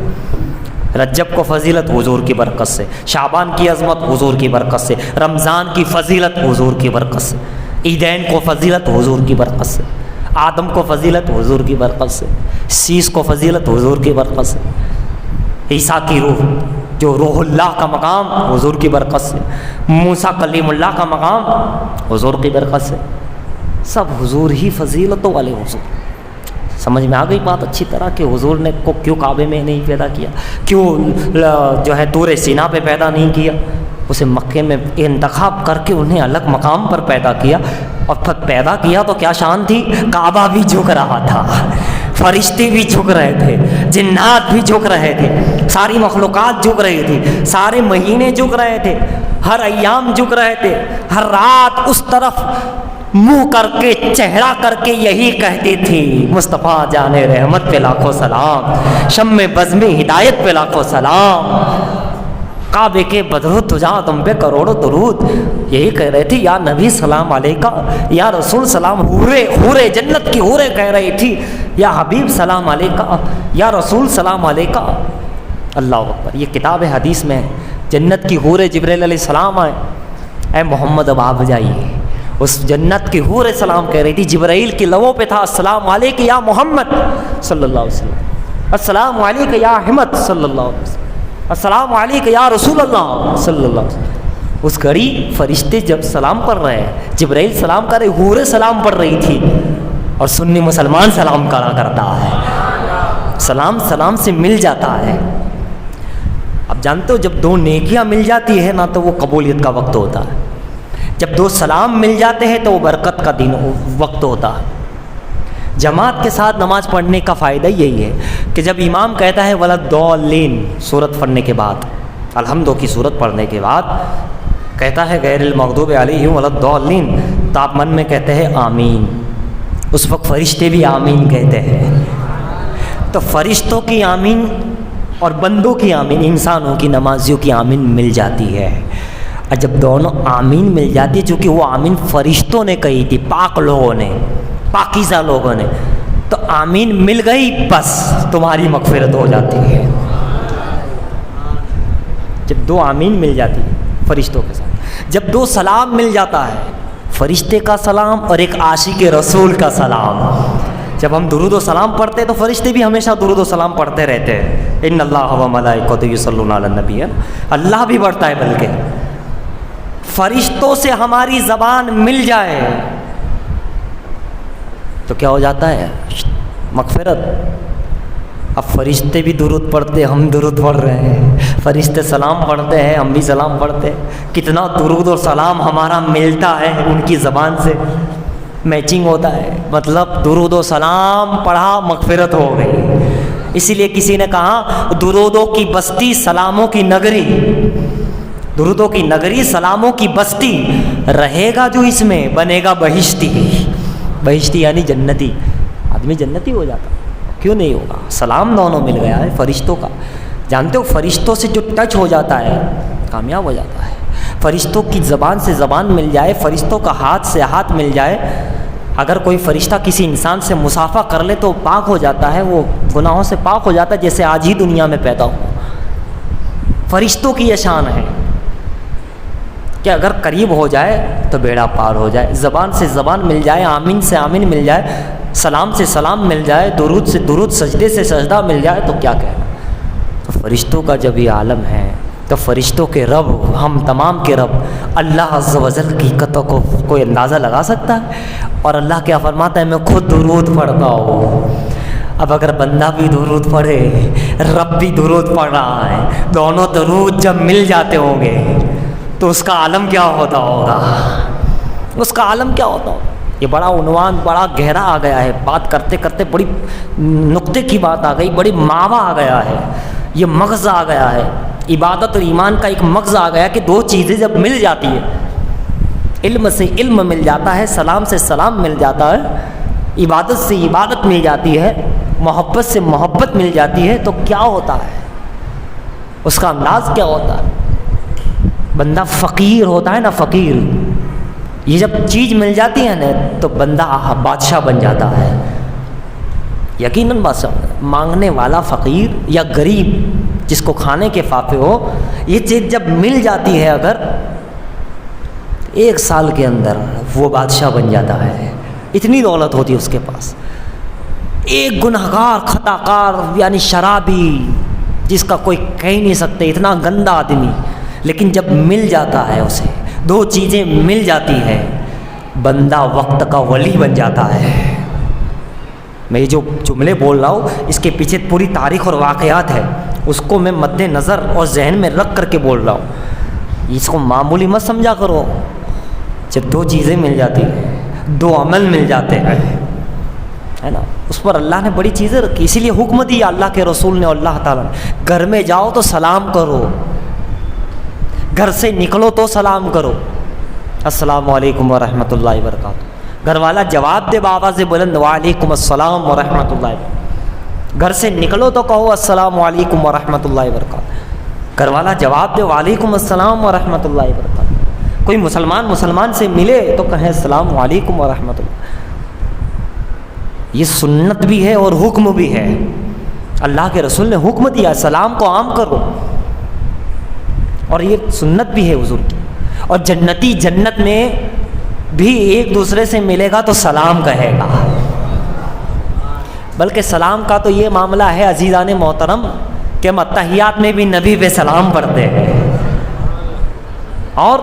رجب کو فضیلت حضور کی برکت سے، شعبان کی عظمت حضور کی برکت سے، رمضان کی فضیلت حضور کی برکت سے، عیدین کو فضیلت حضور کی برکت سے، آدم کو فضیلت حضور کی برکت سے، سیس کو فضیلت حضور کی برکت سے، عیسیٰ کی روح جو روح اللہ کا مقام حضور کی برکت سے، موسیٰ کلیم اللہ کا مقام حضور کی برکت سے، سب حضور ہی فضیلتوں والے حضور۔ سمجھ میں آ گئی بات اچھی طرح کہ حضور نے کو کیوں کعبے میں نہیں پیدا کیا، کیوں جو ہے طور سینا پہ پیدا نہیں کیا، اسے مکے میں انتخاب کر کے انہیں الگ مقام پر پیدا کیا، اور پھر پیدا کیا تو کیا شان تھی، کعبہ بھی جھک رہا تھا، فرشتے بھی جھک رہے تھے، جنات بھی جھک رہے تھے، ساری مخلوقات جھک رہی تھی، سارے مہینے جھک رہے تھے، ہر ایام جھک رہے تھے، ہر رات اس طرف منہ کر کے چہرہ کر کے یہی کہتی تھی، مصطفیٰ جان رحمت پہ لاکھوں سلام، شم بزم ہدایت پہ لاکھوں سلام، کعبے کے بدرو تجا تم پہ کروڑوں درود، یہی کہہ رہے تھی یا نبی سلام علیکہ، یا رسول سلام، حورے جنت کی حورے کہہ رہی تھی یا حبیب سلام علیکہ، یا رسول سلام علیکہ۔ اللہ اکبر، یہ کتاب حدیث میں ہے، جنت کی حورے جبریل علیہ السلام آئے، اے محمد اب آپ جائیے، اس جنت کی حور سلام کہہ رہی تھی، جبرائیل کی لبوں پہ تھا السلام علیکہ یا محمد صلی اللہ علیہ وسلم، السلام علیکہ یا احمد صلی اللہ علیہ وسلم، السلام علیکہ یا رسول اللہ صلی اللہ علیہ وسلم۔ اس گھڑی فرشتے جب سلام پڑھ رہے ہیں، جبرائیل سلام کر رہے، حور سلام پڑھ رہی تھی، اور سنی مسلمان سلام کرا کرتا ہے، سلام سلام سے مل جاتا ہے۔ اب جانتے ہو جب دو نیکیاں مل جاتی ہے نا تو وہ قبولیت کا وقت ہوتا ہے، جب دو سلام مل جاتے ہیں تو وہ برکت کا دن وقت ہوتا ہے۔ جماعت کے ساتھ نماز پڑھنے کا فائدہ یہی ہے کہ جب امام کہتا ہے ولضالین سورت پڑھنے کے بعد، الحمدو کی سورت پڑھنے کے بعد کہتا ہے غیر المغضوب علیہم ولضالین، تو آپ من میں کہتے ہیں آمین، اس وقت فرشتے بھی آمین کہتے ہیں، تو فرشتوں کی آمین اور بندوں کی آمین، انسانوں کی نمازیوں کی آمین مل جاتی ہے۔ اور جب دونوں آمین مل جاتی ہے، چونکہ وہ آمین فرشتوں نے کہی تھی، پاک لوگوں نے، پاکیزہ لوگوں نے، تو آمین مل گئی، بس تمہاری مغفرت ہو جاتی ہے۔ جب دو آمین مل جاتی ہے فرشتوں کے ساتھ، جب دو سلام مل جاتا ہے، فرشتے کا سلام اور ایک عاشق رسول کا سلام، جب ہم درود و سلام پڑھتے ہیں تو فرشتے بھی ہمیشہ درود و سلام پڑھتے رہتے ہیں، ان اللہ و ملائکتہ یصلون علی النبی، اللہ بھی پڑھتا ہے، بلکہ فرشتوں سے ہماری زبان مل جائے تو کیا ہو جاتا ہے؟ مغفرت۔ اب فرشتے بھی درود پڑھتے ہیں، ہم درود پڑھ رہے ہیں، فرشتے سلام پڑھتے ہیں، ہم بھی سلام پڑھتے ہیں، کتنا درود و سلام ہمارا ملتا ہے، ان کی زبان سے میچنگ ہوتا ہے، مطلب درود و سلام پڑھا مغفرت ہو گئی۔ اسی لیے کسی نے کہا درودوں کی بستی سلاموں کی نگری، درودوں کی نگری سلاموں کی بستی، رہے گا جو اس میں بنے گا بہشتی، بہشتی یعنی جنتی، آدمی جنتی ہو جاتا، کیوں نہیں ہوگا؟ سلام دونوں مل گیا ہے فرشتوں کا، جانتے ہو فرشتوں سے جو ٹچ ہو جاتا ہے کامیاب ہو جاتا ہے، فرشتوں کی زبان سے زبان مل جائے، فرشتوں کا ہاتھ سے ہاتھ مل جائے، اگر کوئی فرشتہ کسی انسان سے مصافحہ کر لے تو پاک ہو جاتا ہے، وہ گناہوں سے پاک ہو جاتا ہے جیسے آج ہی دنیا میں پیدا ہو۔ فرشتوں کی یہ شان ہے کہ اگر قریب ہو جائے تو بیڑا پار ہو جائے، زبان سے زبان مل جائے، آمین سے آمین مل جائے، سلام سے سلام مل جائے، درود سے درود، سجدے سے سجدہ مل جائے، تو کیا کہنا۔ تو فرشتوں کا جب یہ عالم ہے تو فرشتوں کے رب، ہم تمام کے رب اللہ عز و جل کی حقیقتوں کو کوئی اندازہ لگا سکتا ہے؟ اور اللہ کیا فرماتا ہے؟ میں خود درود پڑھتا ہوں۔ اب اگر بندہ بھی درود پڑھے، رب بھی درود پڑھ رہا ہے، دونوں درود جب مل جاتے ہوں گے تو اس کا عالم کیا ہوتا ہوگا؟ اس کا عالم کیا ہوتا ہوگا؟ یہ بڑا عنوان بڑا گہرا آ گیا ہے، بات کرتے کرتے بڑی نقطے کی بات آ گئی، بڑی ماوا آ گیا ہے، یہ مغز آ گیا ہے، عبادت اور ایمان کا ایک مغز آ گیا کہ دو چیزیں جب مل جاتی ہے، علم سے علم مل جاتا ہے، سلام سے سلام مل جاتا ہے، عبادت سے عبادت مل جاتی ہے، محبت سے محبت مل جاتی ہے، تو کیا ہوتا ہے؟ اس کا انداز کیا ہوتا ہے؟ بندہ فقیر ہوتا ہے نا، فقیر، یہ جب چیز مل جاتی ہے نا تو بندہ بادشاہ بن جاتا ہے، یقیناً بادشاہ، مانگنے والا فقیر یا غریب جس کو کھانے کے فاقے ہو، یہ چیز جب مل جاتی ہے اگر ایک سال کے اندر وہ بادشاہ بن جاتا ہے، اتنی دولت ہوتی ہے اس کے پاس۔ ایک گنہگار خطا کار یعنی شرابی جس کا کوئی کہہ ہی نہیں سکتے، اتنا گندا آدمی، لیکن جب مل جاتا ہے اسے، دو چیزیں مل جاتی ہے، بندہ وقت کا ولی بن جاتا ہے۔ میں یہ جو جملے بول رہا ہوں اس کے پیچھے پوری تاریخ اور واقعات ہے، اس کو میں مد نظر اور ذہن میں رکھ کر کے بول رہا ہوں، اس کو معمولی مت سمجھا کرو۔ جب دو چیزیں مل جاتی ہیں، دو عمل مل جاتے ہیں، ہے نا، اس پر اللہ نے بڑی چیزیں رکھی، اسی لیے حکم دیا اللہ کے رسول نے اور اللہ تعالیٰ نے، گھر میں جاؤ تو سلام کرو، گھر سے نکلو تو سلام کرو، السلام علیکم ورحمۃ اللہ وبرکاتہ، گھر والا جواب دے بآواز بلند، وعلیکم السلام ورحمۃ اللہ وبرکاتہ، گھر سے نکلو تو کہو السلام علیکم ورحمۃ اللہ وبرکاتہ، گھر والا جواب دے وعلیکم السلام ورحمۃ اللہ وبرکاتہ، کوئی مسلمان سے ملے تو کہیں السلام علیکم ورحمۃ اللہ۔ یہ سنت بھی ہے اور حکم بھی ہے، اللہ کے رسول نے حکم دیا سلام کو عام کرو، اور یہ سنت بھی ہے حضور کی۔ اور جنتی جنت میں بھی ایک دوسرے سے ملے گا تو سلام کہے گا، بلکہ سلام کا تو یہ معاملہ ہے عزیزان محترم کہ ہم اتحیات میں بھی نبی پہ سلام پڑھتے ہیں اور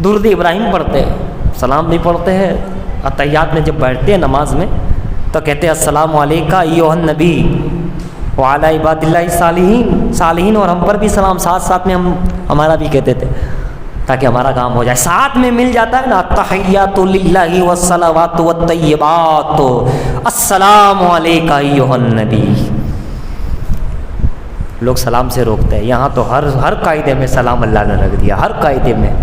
درود ابراہیم پڑھتے ہیں، سلام بھی پڑھتے ہیں۔ اتحیات میں جب بیٹھتے ہیں نماز میں تو کہتے ہیں السلام علیکہ ایھا النبی وعلی عباد اللہ صالحین، اور ہم پر بھی سلام ساتھ ساتھ میں ہم ہمارا بھی کہتے تھے تاکہ ہمارا کام ہو جائے، ساتھ میں مل جاتا ہے نا، التحیات للہ والصلوات والطیبات السلام علیکہ ایھا النبی۔ لوگ سلام سے روکتے ہیں، یہاں تو ہر قاعدے میں سلام اللہ نے رکھ دیا، ہر قاعدے میں،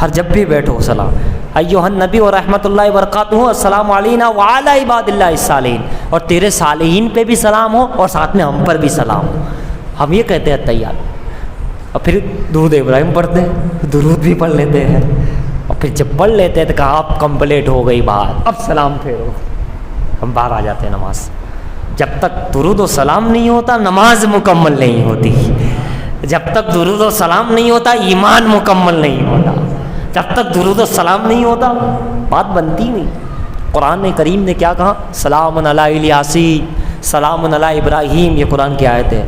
ہر جب بھی بیٹھو سلام، ایھا النبی و رحمۃ اللہ وبرکاتہ، السلام علینا وعلی عباد اللہ الصالحین، اور تیرے صالحین پہ بھی سلام ہو اور ساتھ میں ہم پر بھی سلام ہو، ہم یہ کہتے ہیں اتحیات۔ اور پھر درود ابراہیم پڑھتے ہیں، درود بھی پڑھ لیتے ہیں، اور پھر جب پڑھ لیتے ہیں تو کہا اب کمپلیٹ ہو گئی بات، اب سلام پھیرو، ہم باہر آ جاتے ہیں نماز۔ جب تک درود و سلام نہیں ہوتا نماز مکمل نہیں ہوتی، جب تک درود و سلام نہیں ہوتا ایمان مکمل نہیں ہوتا، جب تک درود و سلام نہیں ہوتا بات بنتی نہیں۔ قرآن کریم نے کیا کہا؟ سلام علی الیاسین، سلام علی ابراہیم، یہ قرآن کی آیت ہے۔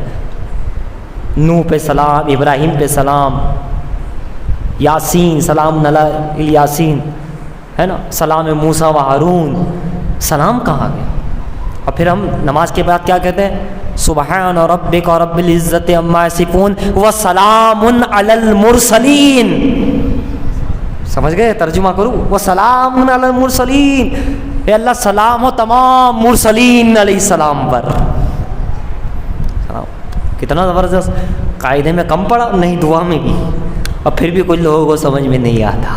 نوح پہ سلام، ابراہیم پہ سلام، یاسین سلام علی الیاسین، ہے نا، سلام موسیٰ و ہارون، سلام کہاں گیا؟ اور پھر ہم نماز کے بعد کیا کہتے ہیں؟ سبحان ربک رب العزت عما یصفون وسلام علی المرسلین۔ سمجھ گئے؟ ترجمہ کروں، وسلام علی المرسلین، اے اللہ سلام ہو تمام مرسلین علیہ السلام پر۔ کتنا زبردست، قاعدے میں کم پڑا نہیں، دعا میں بھی، اور پھر بھی کچھ لوگوں کو سمجھ میں نہیں آتا۔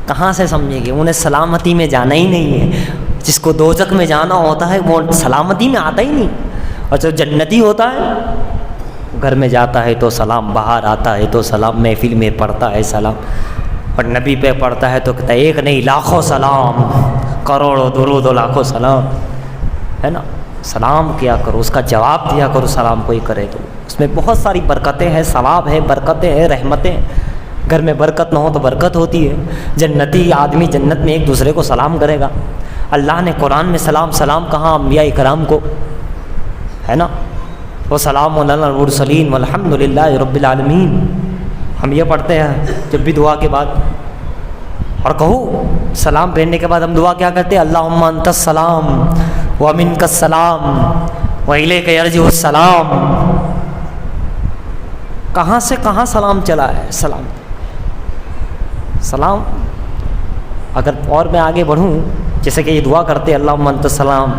کہاں سے سمجھیں گے؟ انہیں سلامتی میں جانا ہی نہیں ہے۔ جس کو دوزخ میں جانا ہوتا ہے وہ سلامتی میں آتا ہی نہیں، اور جو جنتی ہوتا ہے گھر میں جاتا ہے تو سلام، باہر آتا ہے تو سلام، محفل میں پڑھتا ہے سلام، اور نبی پہ پڑھتا ہے تو کہتا ہے ایک نہیں لاکھوں سلام، کروڑوں درود و لاکھوں سلام، ہے نا۔ سلام کیا کرو، اس کا جواب دیا کرو، سلام کوئی کرے تو اس میں بہت ساری برکتیں ہیں، ثواب ہے، برکتیں ہیں، رحمتیں۔ گھر میں برکت نہ ہو تو برکت ہوتی ہے۔ جنتی آدمی جنت میں ایک دوسرے کو سلام کرے گا۔ اللہ نے قرآن میں سلام کہاں؟ انبیاء کرام کو، ہے نا، وہ سلام علی المرسلین والحمد للہ رب العالمین، ہم یہ پڑھتے ہیں جب بھی دعا کے بعد۔ اور کہو سلام پھیرنے کے بعد ہم دعا کیا کرتے ہیں؟ اللہم انت السلام ومنک السلام والیک یرجع السلام۔ کہاں سے کہاں سلام چلا ہے؟ سلام اگر اور میں آگے بڑھوں، جیسے کہ یہ دعا کرتے اللہم انت السلام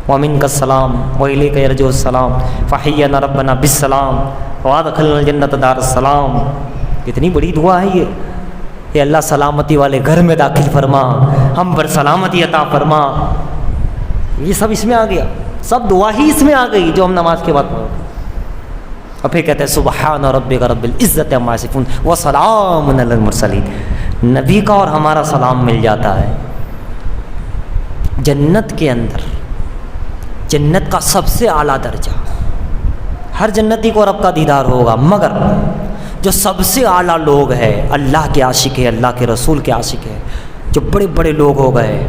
ومنک السلام والیک یرجع السلام فحینا ربنا بالسلام وادخلنا الجنۃ دار السلام، کتنی بڑی دعا ہے یہ اللہ سلامتی والے گھر میں داخل فرما، ہم پر سلامتی عطا فرما۔ یہ سب اس میں آ گیا، سب دعا ہی اس میں آ گئی جو ہم نماز کے بعد پڑھتے۔ اور پھر کہتے ہیں سبحان ربک رب العزت عما یصفون وسلام علی المرسلین۔ نبی کا اور ہمارا سلام مل جاتا ہے جنت کے اندر، جنت کا سب سے اعلیٰ درجہ۔ ہر جنتی کو رب کا دیدار ہوگا، مگر جو سب سے اعلیٰ لوگ ہیں، اللہ کے عاشق ہے، اللہ کے رسول کے عاشق ہے، جو بڑے بڑے لوگ ہو گئے،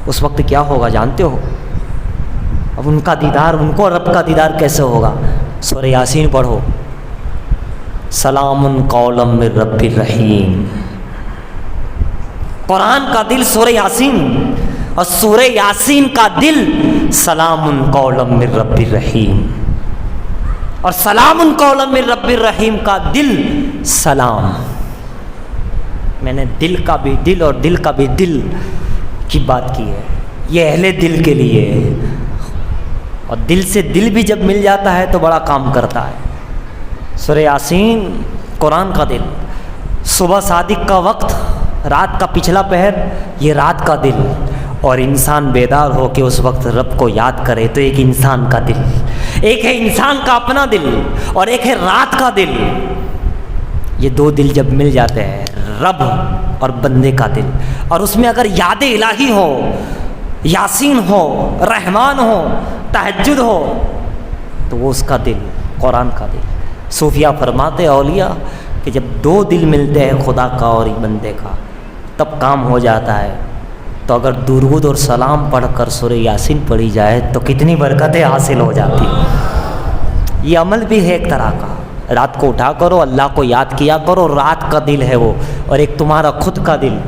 اس وقت کیا ہوگا جانتے ہو؟ اب ان کا دیدار، ان کو رب کا دیدار کیسے ہوگا؟ سورہ یاسین پڑھو، سلام قولا من رب الرحیم۔ قرآن کا دل سورہ یاسین، اور سورہ یاسین کا دل سلام قولا من رب الرحیم، اور سلام قولا من رب الرحیم کا دل سلام۔ میں نے دل کا بھی دل اور دل کا بھی دل کی بات کی ہے، یہ اہل دل کے لیے ہے، اور دل سے دل بھی جب مل جاتا ہے تو بڑا کام کرتا ہے۔ سورہ یاسین قرآن کا دل، صبح صادق کا وقت، رات کا پچھلا پہر، یہ رات کا دل، اور انسان بیدار ہو کے اس وقت رب کو یاد کرے تو ایک انسان کا دل، ایک ہے انسان کا اپنا دل اور ایک ہے رات کا دل۔ یہ دو دل جب مل جاتے ہیں، رب اور بندے کا دل، اور اس میں اگر یاد الہی ہو، یاسین ہو، رحمان ہو، تہجد ہو، تو وہ اس کا دل، قرآن کا دل۔ صوفیہ فرماتے اولیاء کہ جب دو دل ملتے ہیں خدا کا اور بندے کا تب کام ہو جاتا ہے۔ تو اگر درود اور سلام پڑھ کر سورہ یاسین پڑھی جائے تو کتنی برکتیں حاصل ہو جاتی ہیں۔ یہ عمل بھی ہے ایک طرح کا، رات کو اٹھا کرو، اللہ کو یاد کیا کرو، رات کا دل ہے وہ، اور ایک تمہارا خود کا دل۔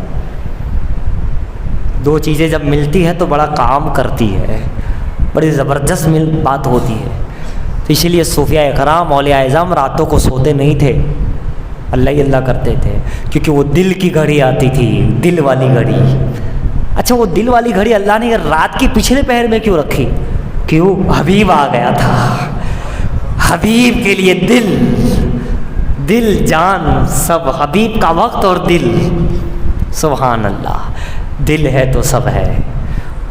دو چیزیں جب ملتی ہیں تو بڑا کام کرتی ہے، بڑی زبردست بات ہوتی ہے۔ تو اسی لیے صوفیہ اکرام، اولیاء اعظم راتوں کو سوتے نہیں تھے، اللہ ہی اللہ کرتے تھے، کیونکہ وہ دل کی گھڑی آتی تھی، دل والی گھڑی۔ اچھا وہ دل والی گھڑی اللہ نے رات کے پچھلے پہر میں کیوں رکھی؟ کیوں؟ حبیب آ گیا تھا، حبیب کے لیے دل، دل جان سب حبیب کا وقت اور دل۔ سبحان اللہ، دل ہے تو سب ہے،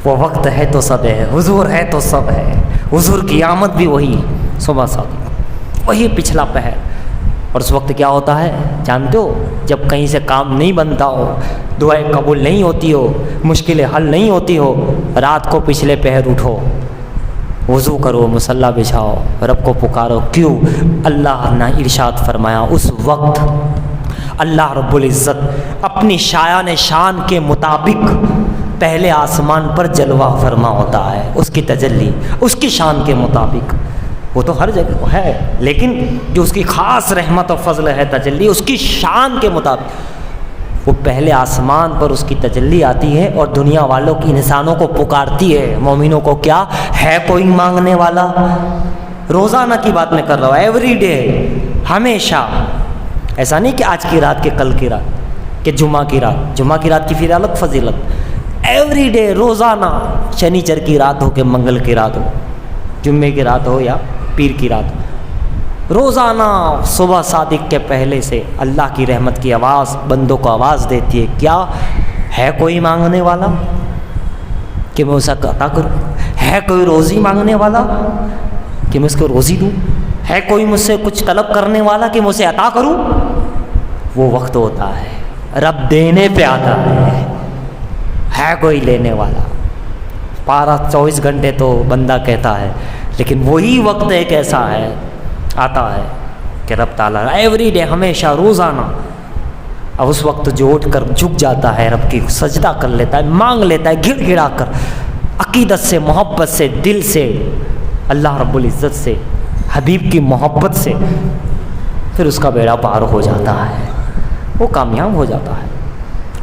وہ وقت ہے تو سب ہے، حضور ہے تو سب ہے، حضور کی آمد بھی وہی صبح صادق۔ وہی پچھلا پہر. اور اس وقت کیا ہوتا ہے جانتے ہو؟ جب کہیں سے کام نہیں بنتا ہو، دعائیں قبول نہیں ہوتی ہو، مشکلیں حل نہیں ہوتی ہو، رات کو پچھلے پہر اٹھو، وضو کرو، مصلی بچھاؤ، رب کو پکارو. کیوں؟ اللہ نے ارشاد فرمایا اس وقت اللہ رب العزت اپنی شایان شان کے مطابق پہلے آسمان پر جلوہ فرما ہوتا ہے. اس کی تجلی اس کی شان کے مطابق، وہ تو ہر جگہ ہے، لیکن جو اس کی خاص رحمت و فضل ہے تجلی اس کی شان کے مطابق، وہ پہلے آسمان پر اس کی تجلی آتی ہے اور دنیا والوں کی انسانوں کو پکارتی ہے، مومنوں کو. کیا ہے کوئی مانگنے والا؟ روزانہ کی بات میں کر رہا ہوں، ایوری ڈے، ہمیشہ. ایسا نہیں کہ آج کی رات کہ کل کی رات کہ جمعہ کی رات، جمعہ کی رات کی پھر الگ فضیلت. ایوری ڈے، روزانہ، شنیچر کی رات ہو کہ منگل کی رات ہو، جمعے کی رات ہو یا پیر کی رات ہو، روزانہ صبح صادق کے پہلے سے اللہ کی رحمت کی آواز بندوں کو آواز دیتی ہے. کیا ہے کوئی مانگنے والا کہ میں اسے عطا کروں؟ ہے کوئی روزی مانگنے والا کہ میں اس کو روزی دوں؟ ہے کوئی مجھ سے کچھ طلب کرنے والا کہ میں اسے عطا کروں؟ وہ وقت ہوتا ہے رب دینے پہ آتا ہے کوئی لینے والا. 24 گھنٹے تو بندہ کہتا ہے، لیکن وہی وقت ایک ایسا ہے آتا ہے کہ رب تعالیٰ ایوری ڈے، ہمیشہ، روزانہ. اب اس وقت جو اٹھ کر جھک جاتا ہے رب کی، سجدہ کر لیتا ہے، مانگ لیتا ہے گڑ گڑا کر، عقیدت سے، محبت سے، دل سے، اللہ رب العزت سے، حبیب کی محبت سے، پھر اس کا بیڑا پار ہو جاتا ہے، وہ کامیاب ہو جاتا ہے.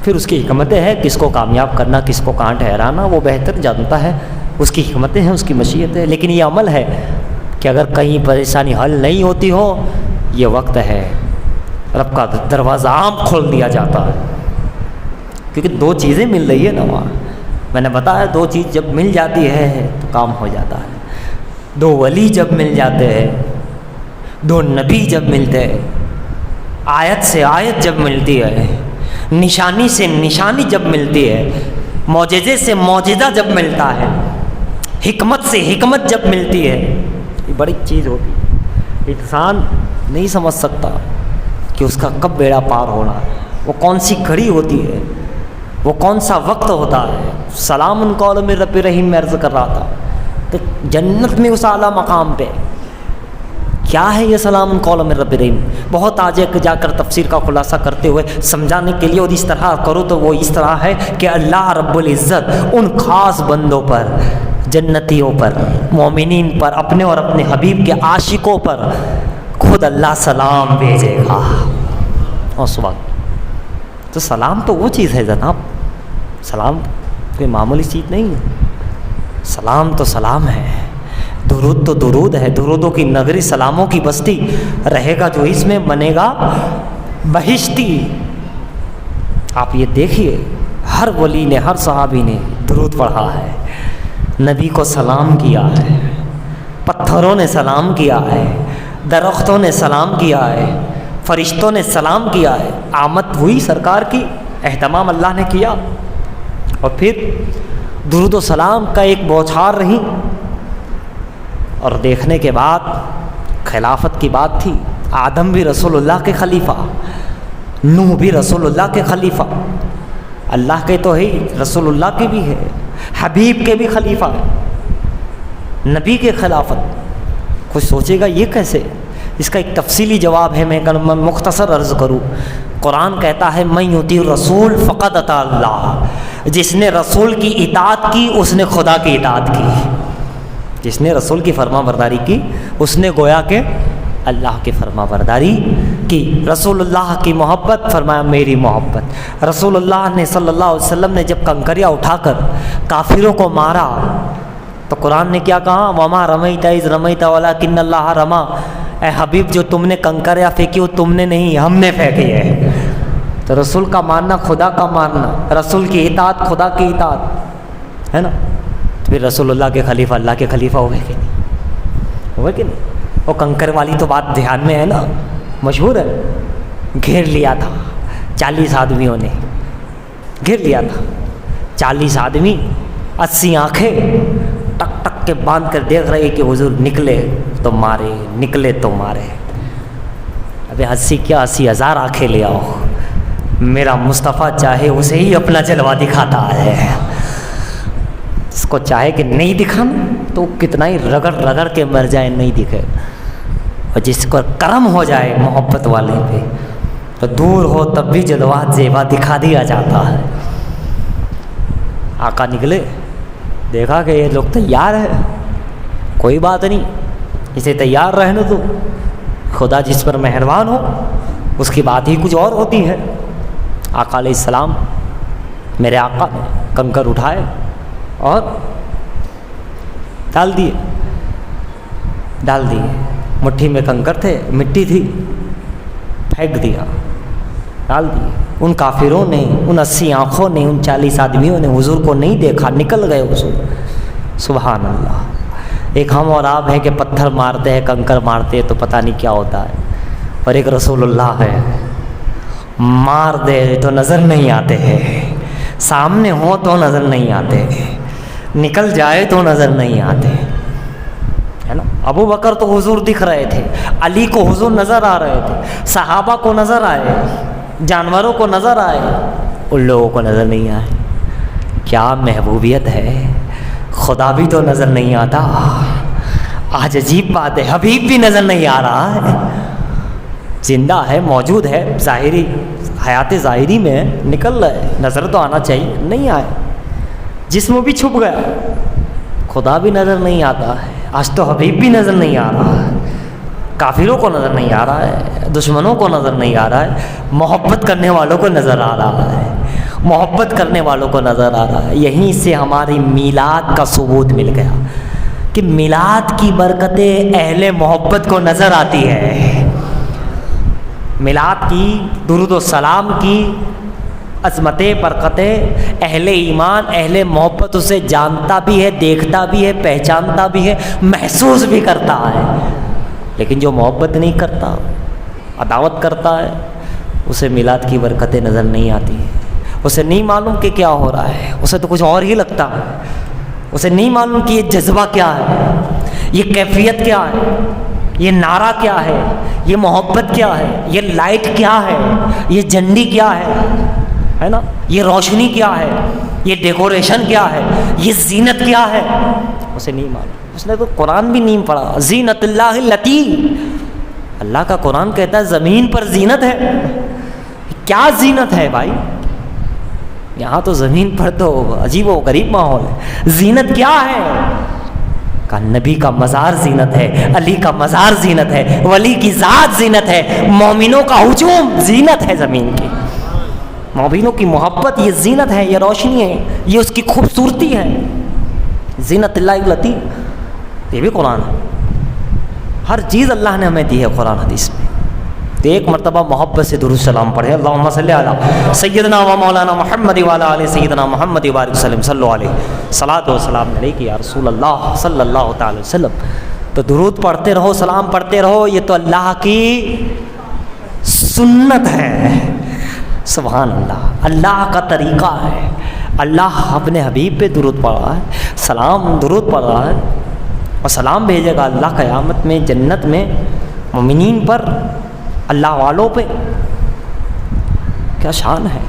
پھر اس کی حکمتیں ہیں کس کو کامیاب کرنا، کس کو کہاں ٹھہرانا، وہ بہتر جانتا ہے. اس کی حکمتیں ہیں، اس کی مشیت ہے. لیکن یہ عمل ہے کہ اگر کہیں پریشانی حل نہیں ہوتی ہو، یہ وقت ہے رب کا دروازہ عام کھول دیا جاتا ہے. کیونکہ 2 چیزیں مل رہی ہے نا وہاں. میں نے بتایا 2 چیز جب مل جاتی ہے تو کام ہو جاتا ہے. 2 ولی جب مل جاتے ہیں، 2 نبی جب ملتے ہیں، آیت سے آیت جب ملتی ہے، نشانی سے نشانی جب ملتی ہے، معجزے سے معجزہ جب ملتا ہے، حکمت سے حکمت جب ملتی ہے، یہ بڑی چیز ہوتی ہے. انسان نہیں سمجھ سکتا کہ اس کا کب بیڑا پار ہونا ہے، وہ کون سی گھڑی ہوتی ہے، وہ کون سا وقت ہوتا ہے. سلام قول من رب رحیم میں عرض کر رہا تھا کہ جنت میں اس اعلیٰ مقام پہ کیا ہے یہ سلام قول من رب رحیم. بہت آگے جا کر تفسیر کا خلاصہ کرتے ہوئے سمجھانے کے لیے، اور اس طرح کرو تو وہ اس طرح ہے کہ اللہ رب العزت ان خاص بندوں پر، جنتیوں پر، مومنین پر، اپنے اور اپنے حبیب کے عاشقوں پر خود اللہ سلام بھیجے گا. اور صبح تو سلام تو وہ چیز ہے جناب، سلام کوئی معمولی چیز نہیں ہے. سلام تو سلام ہے، درود تو درود ہے. درودوں کی نگری، سلاموں کی بستی، رہے گا جو اس میں بنے گا بہشتی. آپ یہ دیکھیے ہر ولی نے، ہر صحابی نے درود پڑھا ہے، نبی کو سلام کیا ہے، پتھروں نے سلام کیا ہے، درختوں نے سلام کیا ہے، فرشتوں نے سلام کیا ہے. آمد ہوئی سرکار کی، اہتمام اللہ نے کیا. اور پھر درود و سلام کا ایک بوچھار رہی. اور دیکھنے کے بعد خلافت کی بات تھی. آدم بھی رسول اللہ کے خلیفہ، نوح بھی رسول اللہ کے خلیفہ، اللہ کے تو ہے، رسول اللہ کے بھی ہے، حبیب کے بھی خلیفہ ہے، نبی کے خلافت. کچھ سوچے گا یہ کیسے؟ اس کا ایک تفصیلی جواب ہے، میں مختصر عرض کروں. قرآن کہتا ہے من یطیع الرسول فقد اطاع اللہ. جس نے رسول کی اطاعت کی اس نے خدا کی اطاعت کی. جس نے رسول کی فرما برداری کی اس نے گویا کہ اللہ کی فرما برداری کی. رسول اللہ کی محبت، فرمایا میری محبت. رسول اللہ نے صلی اللہ علیہ وسلم نے جب کنکریاں اٹھا کر کافروں کو مارا تو قرآن نے کیا کہا؟ وما رمیت اذ رمیت ولکن اللہ رما. اے حبیب جو تم نے کنکریاں پھینکی وہ تم نے نہیں، ہم نے پھینکی ہے. تو رسول کا ماننا خدا کا ماننا، رسول کی اطاعت خدا کی اطاعت ہے نا. پھر رسول اللہ کے خلیفہ اللہ کے خلیفہ ہوئے کہ نہیں؟ ہوئے کہ نہیں؟ وہ کنکر والی تو بات دھیان میں ہے نا، مشہور ہے. گھیر لیا تھا 40 آدمیوں نے، گھیر لیا تھا 40 آدمی، 80 آنکھیں ٹک ٹک کے باندھ کر دیکھ رہے کہ حضور نکلے تو مارے، نکلے تو مارے۔ ابھی 80 کیا 80,000 آنکھیں لے آؤ، میرا مصطفیٰ چاہے اسے ہی اپنا جلوہ دکھاتا ہے۔ جس کو چاہے کہ نہیں دکھانا تو کتنا ہی رگڑ رگڑ کے مر جائے نہیں دکھے، اور جس کو کرم ہو جائے محبت والے پہ تو دور ہو تب بھی جلوہ زیبا دکھا دیا جاتا ہے۔ آقا نکلے، دیکھا کہ یہ لوگ تیار ہے، کوئی بات نہیں، اسے تیار رہنے دو، خدا جس پر مہربان ہو اس کی بات ہی کچھ اور ہوتی ہے۔ آقا علیہ السلام، میرے آقا نے کنکر اٹھائے اور ڈال دیے، مٹھی میں کنکر تھے، مٹی تھی، پھینک دیا، ڈال دیے۔ ان کافروں نے، ان 80 آنکھوں نے، ان 40 آدمیوں نے حضور کو نہیں دیکھا، نکل گئے حضور۔ سبحان اللہ۔ ایک ہم اور آپ ہیں کہ پتھر مارتے ہیں، کنکر مارتے ہیں تو پتہ نہیں کیا ہوتا ہے، اور ایک رسول اللہ ہے، مار دے تو نظر نہیں آتے ہیں، سامنے ہو تو نظر نہیں آتے، نکل جائے تو نظر نہیں آتے، ہے نا۔ ابو بکر تو حضور دکھ رہے تھے، علی کو حضور نظر آ رہے تھے، صحابہ کو نظر آئے، جانوروں کو نظر آئے، ان لوگوں کو نظر نہیں آئے۔ کیا محبوبیت ہے، خدا بھی تو نظر نہیں آتا۔ آج عجیب بات ہے، حبیب بھی نظر نہیں آ رہا ہے، زندہ ہے، موجود ہے، ظاہری حیات ظاہری میں نکل رہا ہے، نظر تو آنا چاہیے، نہیں آئے، جسم بھی چھپ گیا، خدا بھی نظر نہیں آتا ہے۔ آج تو حبیب بھی نظر نہیں آ رہا ہے، کافروں کو نظر نہیں آ رہا ہے، دشمنوں کو نظر نہیں آ رہا ہے، محبت کرنے والوں کو نظر آ رہا ہے، محبت کرنے والوں کو نظر آ رہا ہے۔ یہیں سے ہماری میلاد کا ثبوت مل گیا کہ میلاد کی برکتیں اہل محبت کو نظر آتی ہے۔ میلاد کی، درود و سلام کی عظمتیں، برکتیں اہل ایمان، اہل محبت اسے جانتا بھی ہے، دیکھتا بھی ہے، پہچانتا بھی ہے، محسوس بھی کرتا ہے۔ لیکن جو محبت نہیں کرتا، عداوت کرتا ہے، اسے میلاد کی برکتیں نظر نہیں آتی، اسے نہیں معلوم کہ کیا ہو رہا ہے، اسے تو کچھ اور ہی لگتا ہے، اسے نہیں معلوم کہ یہ جذبہ کیا ہے، یہ کیفیت کیا ہے، یہ نعرہ کیا ہے، یہ محبت کیا ہے، یہ لائٹ کیا ہے، یہ جھنڈی کیا ہے نا، یہ روشنی کیا ہے، یہ ڈیکوریشن کیا ہے، یہ زینت کیا ہے، اسے نہیں معلوم۔ اس نے تو قرآن بھی نہیں پڑھا، زینت اللہ التی، اللہ کا قرآن کہتا ہے زمین پر زینت ہے۔ کیا زینت ہے بھائی؟ یہاں تو زمین پر تو عجیب و غریب ماحول ہے، زینت کیا ہے؟ کا نبی کا مزار زینت ہے، علی کا مزار زینت ہے، ولی کی ذات زینت ہے، مومنوں کا ہجوم زینت ہے، زمین کی مومنوں کی محبت یہ زینت ہے، یہ روشنی ہے، یہ اس کی خوبصورتی ہے۔ زینت اللہ التی، یہ بھی قرآن ہے، ہر چیز اللہ نے ہمیں دی ہے قرآن حدیث میں۔ تو ایک مرتبہ محبت سے درود سلام پڑھے، اللہم صلی علی سیدنا و مولانا محمد وعلی آل سیدنا محمد وبارک وسلم، صلو علیہ، صلاۃ و سلام علیک یا رسول اللہ صلی اللہ تعالی وسلم۔ تو درود پڑھتے رہو، سلام پڑھتے رہو، یہ تو اللہ کی سنت ہے۔ سبحان اللہ، اللہ کا طریقہ ہے، اللہ اپنے حبیب پہ درود پڑھ رہا ہے، سلام درود پڑھ رہا ہے، اور سلام بھیجے گا اللہ قیامت میں جنت میں مومنین پر، اللہ والوں پہ۔ کیا شان ہے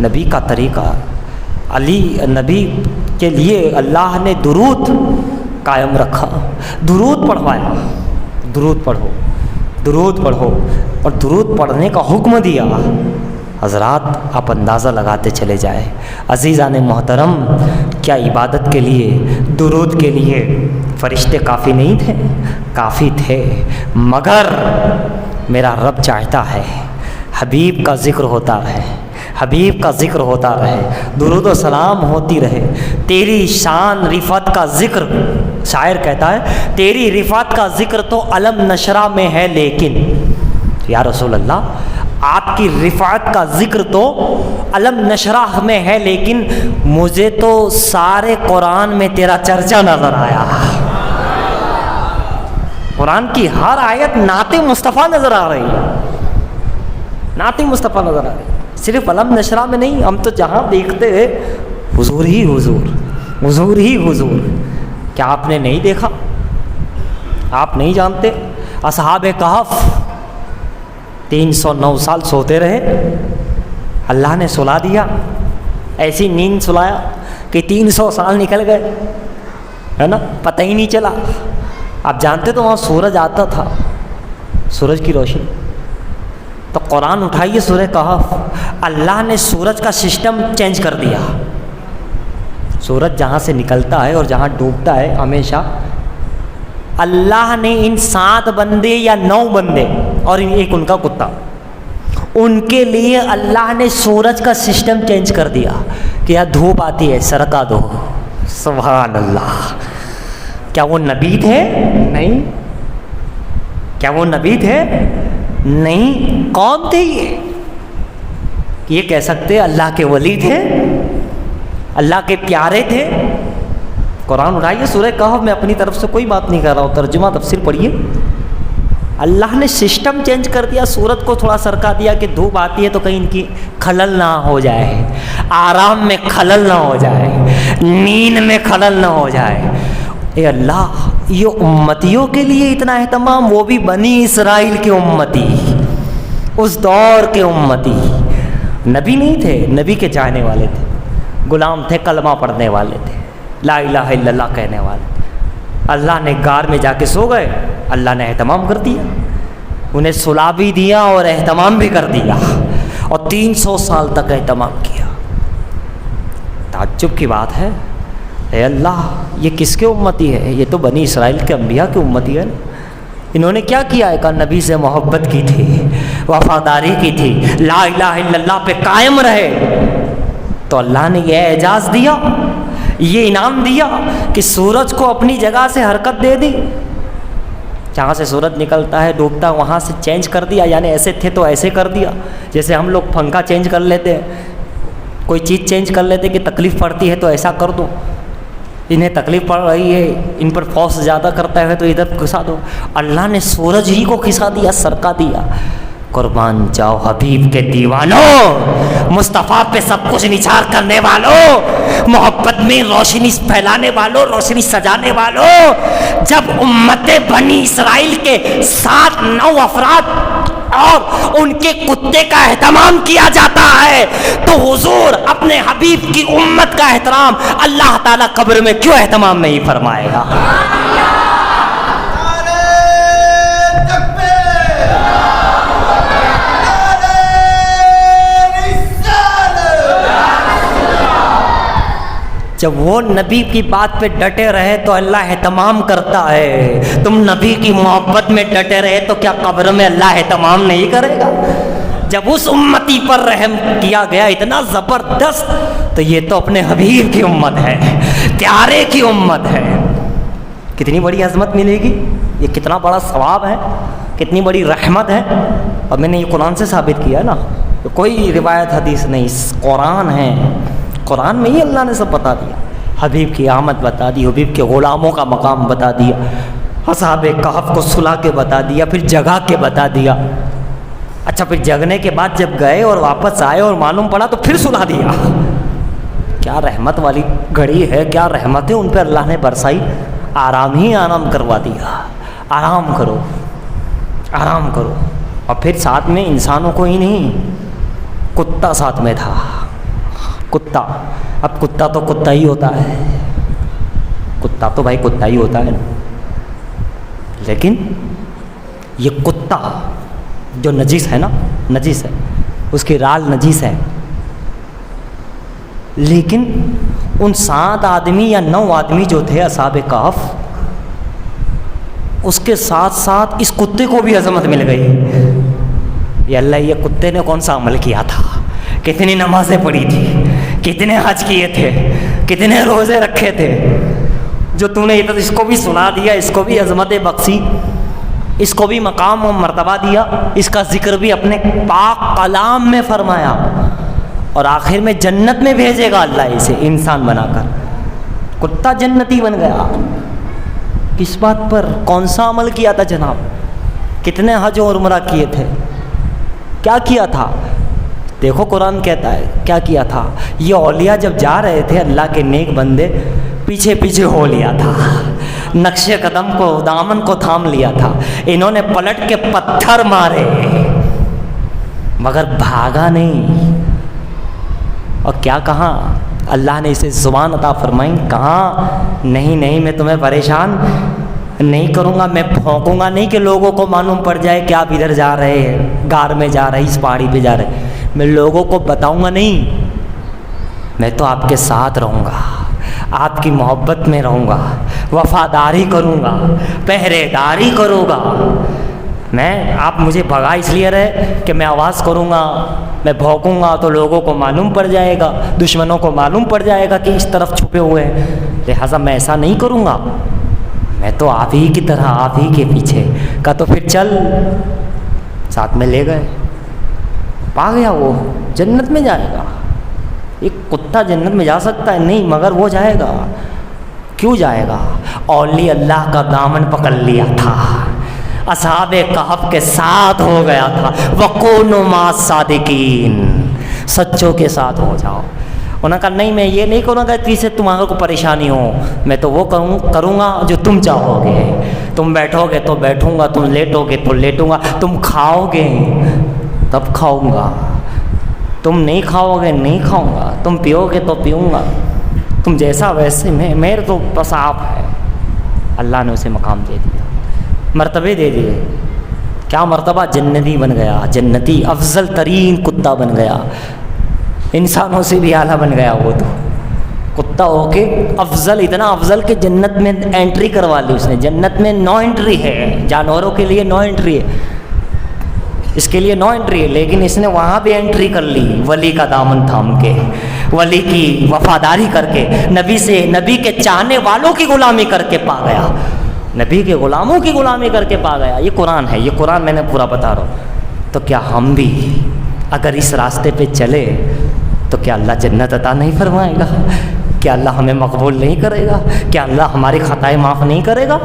نبی کا طریقہ، علی نبی کے لیے اللہ نے درود قائم رکھا، درود پڑھوایا، درود پڑھو، درود پڑھو، اور درود پڑھنے کا حکم دیا۔ حضرات آپ اندازہ لگاتے چلے جائیں، عزیزان محترم، کیا عبادت کے لیے، درود کے لیے فرشتے کافی نہیں تھے؟ کافی تھے، مگر میرا رب چاہتا ہے حبیب کا ذکر ہوتا رہے، حبیب کا ذکر ہوتا رہے، درود و سلام ہوتی رہے، تیری شان رفعت کا ذکر، شاعر کہتا ہے تیری رفعت کا ذکر تو علم نشرہ میں ہے، لیکن یا رسول اللہ آپ کی رفعت کا ذکر تو علم نشرہ میں ہے، لیکن مجھے تو سارے قرآن میں تیرا چرچا نظر آیا۔ قرآن کی ہر آیت نعت مصطفیٰ نظر آ رہی ہے، نعت مصطفیٰ نظر آ رہی ہے، صرف علم نشرہ میں نہیں، ہم تو جہاں دیکھتے ہیں حضور ہی حضور، حضور ہی حضور، کیا آپ نے نہیں دیکھا؟ آپ نہیں جانتے؟ اصحاب کہف 309 سال سوتے رہے، اللہ نے سلا دیا، ایسی نیند سلایا کہ 300 سال نکل گئے، ہے نا، پتہ ہی نہیں چلا۔ آپ جانتے تو وہاں سورج آتا تھا، سورج کی روشنی۔ تو قرآن اٹھائیے سورہ کہف، اللہ نے سورج کا سسٹم چینج کر دیا۔ سورج جہاں سے نکلتا ہے اور جہاں ڈوبتا ہے ہمیشہ، اللہ نے ان 7 بندے یا 9 بندے اور ایک ان کا کتا، ان کے لیے اللہ نے سورج کا سسٹم چینج کر دیا کہ یہاں دھوپ آتی ہے سرکا دو۔ سبحان اللہ! کیا وہ نبی تھے؟ نہیں۔ کیا وہ نبی تھے؟ نہیں۔ کون تھے یہ کہہ سکتے اللہ کے ولی تھے، اللہ کے پیارے تھے؟ قرآن اٹھائیے سورہ کہف، میں اپنی طرف سے کوئی بات نہیں کر رہا ہوں، ترجمہ تفسیر پڑھیے۔ اللہ نے سسٹم چینج کر دیا، سورج کو تھوڑا سرکا دیا کہ دھوپ آتی ہے تو کہیں ان کی خلل نہ ہو جائے، آرام میں خلل نہ ہو جائے، نیند میں خلل نہ ہو جائے۔ اے اللہ، یہ امتیوں کے لیے اتنا اہتمام، وہ بھی بنی اسرائیل کے امتی، اس دور کے امتی۔ نبی نہیں تھے، نبی کے چاہنے والے تھے، غلام تھے، کلمہ پڑھنے والے تھے، لا الہ الا اللہ کہنے والے۔ اللہ نے غار میں جا کے سو گئے، اللہ نے اہتمام کر دیا، انہیں سلا بھی دیا اور اہتمام بھی کر دیا، اور 300 سال تک اہتمام کیا۔ تعجب کی بات ہے، اے اللہ، یہ کس کے امتی ہے؟ یہ تو بنی اسرائیل کے انبیاء کے امتی ہے نا۔ انہوں نے کیا کیا ہے؟ کہ نبی سے محبت کی تھی، وفاداری کی تھی، لا الہ الا اللہ پہ قائم رہے، تو اللہ نے یہ اعزاز دیا، یہ انعام دیا کہ سورج کو اپنی جگہ سے حرکت دے دی، جہاں سے سورج نکلتا ہے ڈوبتا ہے وہاں سے چینج کر دیا، یعنی ایسے تھے تو ایسے کر دیا، جیسے ہم لوگ پنکھا چینج کر لیتے ہیں، کوئی چیز چینج کر لیتے کہ تکلیف پڑتی ہے تو ایسا کر دو، انہیں تکلیف پڑ رہی ہے، ان پر فورس زیادہ کرتا ہے تو ادھر کھسا دو۔ اللہ نے سورج ہی کو کھسا دیا، سرکا دیا۔ قربان جاؤ حبیب کے دیوانوں، مصطفیٰ پہ سب کچھ نچھار کرنے والوں، محبت میں روشنی پھیلانے والوں، روشنی سجانے والوں، جب امت بنی اسرائیل کے 7-9 افراد اور ان کے کتے کا اہتمام کیا جاتا ہے، تو حضور اپنے حبیب کی امت کا احترام اللہ تعالیٰ قبر میں کیوں اہتمام نہیں فرمائے گا؟ جب وہ نبی کی بات پہ ڈٹے رہے تو اللہ اہتمام کرتا ہے، تم نبی کی محبت میں ڈٹے رہے تو کیا قبر میں اللہ اہتمام نہیں کرے گا؟ جب اس امتی پر رحم کیا گیا اتنا زبردست، تو یہ تو اپنے حبیب کی امت ہے، پیارے کی امت ہے، کتنی بڑی عظمت ملے گی، یہ کتنا بڑا ثواب ہے، کتنی بڑی رحمت ہے۔ اور میں نے یہ قرآن سے ثابت کیا نا، کوئی روایت حدیث نہیں، قرآن ہے، قرآن میں ہی اللہ نے سب بتا دیا، حبیب کی آمد بتا دی، حبیب کے غلاموں کا مقام بتا دیا، اصحاب کہف کو سلا کے بتا دیا، پھر جگا کے بتا دیا۔ اچھا، پھر جگنے کے بعد جب گئے اور واپس آئے اور معلوم پڑا تو پھر سلا دیا۔ کیا رحمت والی گھڑی ہے، کیا رحمتیں ان پہ اللہ نے برسائی، آرام ہی آرام کروا دیا، آرام کرو، آرام کرو۔ اور پھر ساتھ میں انسانوں کو ہی نہیں، کتا ساتھ میں تھا، کتا۔ اب کتا تو کتا ہی ہوتا ہے، کتا تو بھائی کتا ہی ہوتا ہے، لیکن یہ کتا جو نجیس ہے نا، نجیس ہے، اس کی رال نجیس ہے، لیکن ان 7 آدمی یا 9 آدمی جو تھے اصحاب کہف، اس کے ساتھ ساتھ اس کتے کو بھی عظمت مل گئی۔ یہ اللہ، یہ کتے نے کون سا عمل کیا تھا، کتنی نمازیں پڑھی تھی، کتنے حج کیے تھے، کتنے روزے رکھے تھے، جو تو نے اس کو بھی سنا دیا، اس کو بھی عظمت بخشی، اس کو بھی مقام و مرتبہ دیا، اس کا ذکر بھی اپنے پاک کلام میں فرمایا، اور آخر میں جنت میں بھیجے گا اللہ اسے انسان بنا کر۔ کتا جنتی بن گیا، کس بات پر؟ کون سا عمل کیا تھا جناب؟ کتنے حج اور عمرہ کیے تھے؟ کیا کیا تھا؟ دیکھو قرآن کہتا ہے کیا کیا تھا۔ یہ اولیاء جب جا رہے تھے، اللہ کے نیک بندے پیچھے پیچھے ہو لیا تھا، نقش قدم کو دامن کو تھام لیا تھا، انہوں نے پلٹ کے پتھر مارے مگر بھاگا نہیں۔ اور کیا کہا اللہ نے اسے زبان عطا فرمائی، کہا نہیں نہیں میں تمہیں پریشان نہیں کروں گا، میں بھونکوں گا نہیں کہ لوگوں کو معلوم پڑ جائے کہ آپ ادھر جا رہے ہیں، غار میں جا رہے، اس پہاڑی پہ جا رہے، میں لوگوں کو بتاؤں گا نہیں، میں تو آپ کے ساتھ رہوں گا، آپ کی محبت میں رہوں گا، وفاداری کروں گا، پہرے داری کروں گا۔ آپ مجھے بھگا اس لیے رہے کہ میں آواز کروں گا، میں بھونکوں گا تو لوگوں کو معلوم پڑ جائے گا، دشمنوں کو معلوم پڑ جائے گا کہ اس طرف چھپے ہوئے ہیں، لہٰذا میں ایسا نہیں کروں گا، میں تو آپ ہی کی طرح آپ ہی کے پیچھے کا۔ تو پھر چل، ساتھ میں لے گئے، پا گیا وہ جنت میں جائے گا۔ ایک کتا جنت میں جا سکتا ہے؟ نہیں، مگر وہ جائے گا۔ کیوں جائے گا؟ اولی اللہ کا دامن پکڑ لیا تھا، اصحاب کہف کے ساتھ ہو گیا تھا، وَكُونُوا مَعَ الصَّادِقِينَ، سچوں کے ساتھ ہو جاؤ۔ انہوں نے کہا نہیں میں یہ نہیں کروں گا کہ سے تمہارے کو پریشانی ہو، میں تو وہ کروں گا جو تم چاہو گے، تم بیٹھو گے تو بیٹھوں گا، تم لیٹو گے تو لیٹوں گا، تم کھاؤ گے تب کھاؤں گا، تم نہیں کھاؤ گے نہیں کھاؤں گا، تم پیو گے تو پیوں گا، تم جیسا ویسے میرے تو بس آپ ہے۔ اللہ نے اسے مقام دے دیا، مرتبے دے دیے۔ کیا مرتبہ؟ جنتی بن گیا، جنتی، افضل ترین کتا بن گیا، انسانوں سے بھی اعلیٰ بن گیا۔ وہ تو کتا ہو کے افضل، اتنا افضل کہ جنت میں انٹری کروا لی اس نے۔ جنت میں نو انٹری ہے، جانوروں کے لیے نو انٹری ہے، اس کے لیے نو انٹری ہے، لیکن اس نے وہاں بھی انٹری کر لی، ولی کا دامن تھام کے، ولی کی وفاداری کر کے، نبی کے چاہنے والوں کی غلامی کر کے پا گیا، نبی کے غلاموں کی غلامی کر کے پا گیا۔ یہ قرآن ہے، یہ قرآن میں نے پورا بتا رہا ہوں۔ تو کیا ہم بھی اگر اس راستے پہ چلے تو کیا اللہ جنت عطا نہیں فرمائے گا؟ کیا اللہ ہمیں مقبول نہیں کرے گا؟ کیا اللہ ہماری خطائیں معاف نہیں کرے گا؟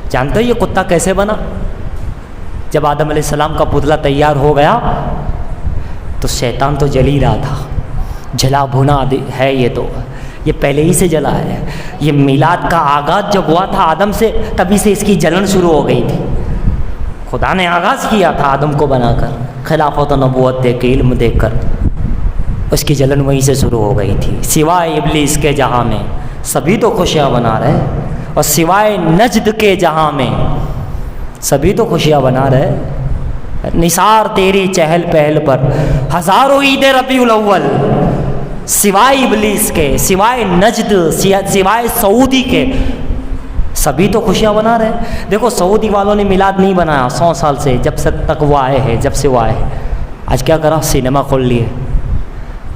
جانتے ہو یہ کتا کیسے بنا؟ جب آدم علیہ السلام کا پتلا تیار ہو گیا تو شیطان تو جل ہی رہا تھا، جلا بھونا ہے، یہ پہلے ہی سے جلا ہے۔ یہ میلاد کا آغاز جب ہوا تھا آدم سے، تبھی سے اس کی جلن شروع ہو گئی تھی۔ خدا نے آغاز کیا تھا آدم کو بنا کر، خلافت و نبوت دے کے، علم دے کر، اس کی جلن وہیں سے شروع ہو گئی تھی۔ سوائے ابلیس کے جہاں میں سبھی تو خوشیاں بنا رہے، اور سوائے نجد کے جہاں میں سبھی تو خوشیاں بنا رہے۔ نثار تیری چہل پہل پر ہزاروں عید ربیع الاول، سوائے ابلیس کے، سوائے نجد، سوائے سعودی کے، سبھی تو خوشیاں بنا رہے۔ دیکھو سعودی والوں نے میلاد نہیں بنایا 100 سال سے، جب سے تک وہ آئے ہیں، جب سے وہ آئے، آج کیا کرا؟ سینما کھول لیے۔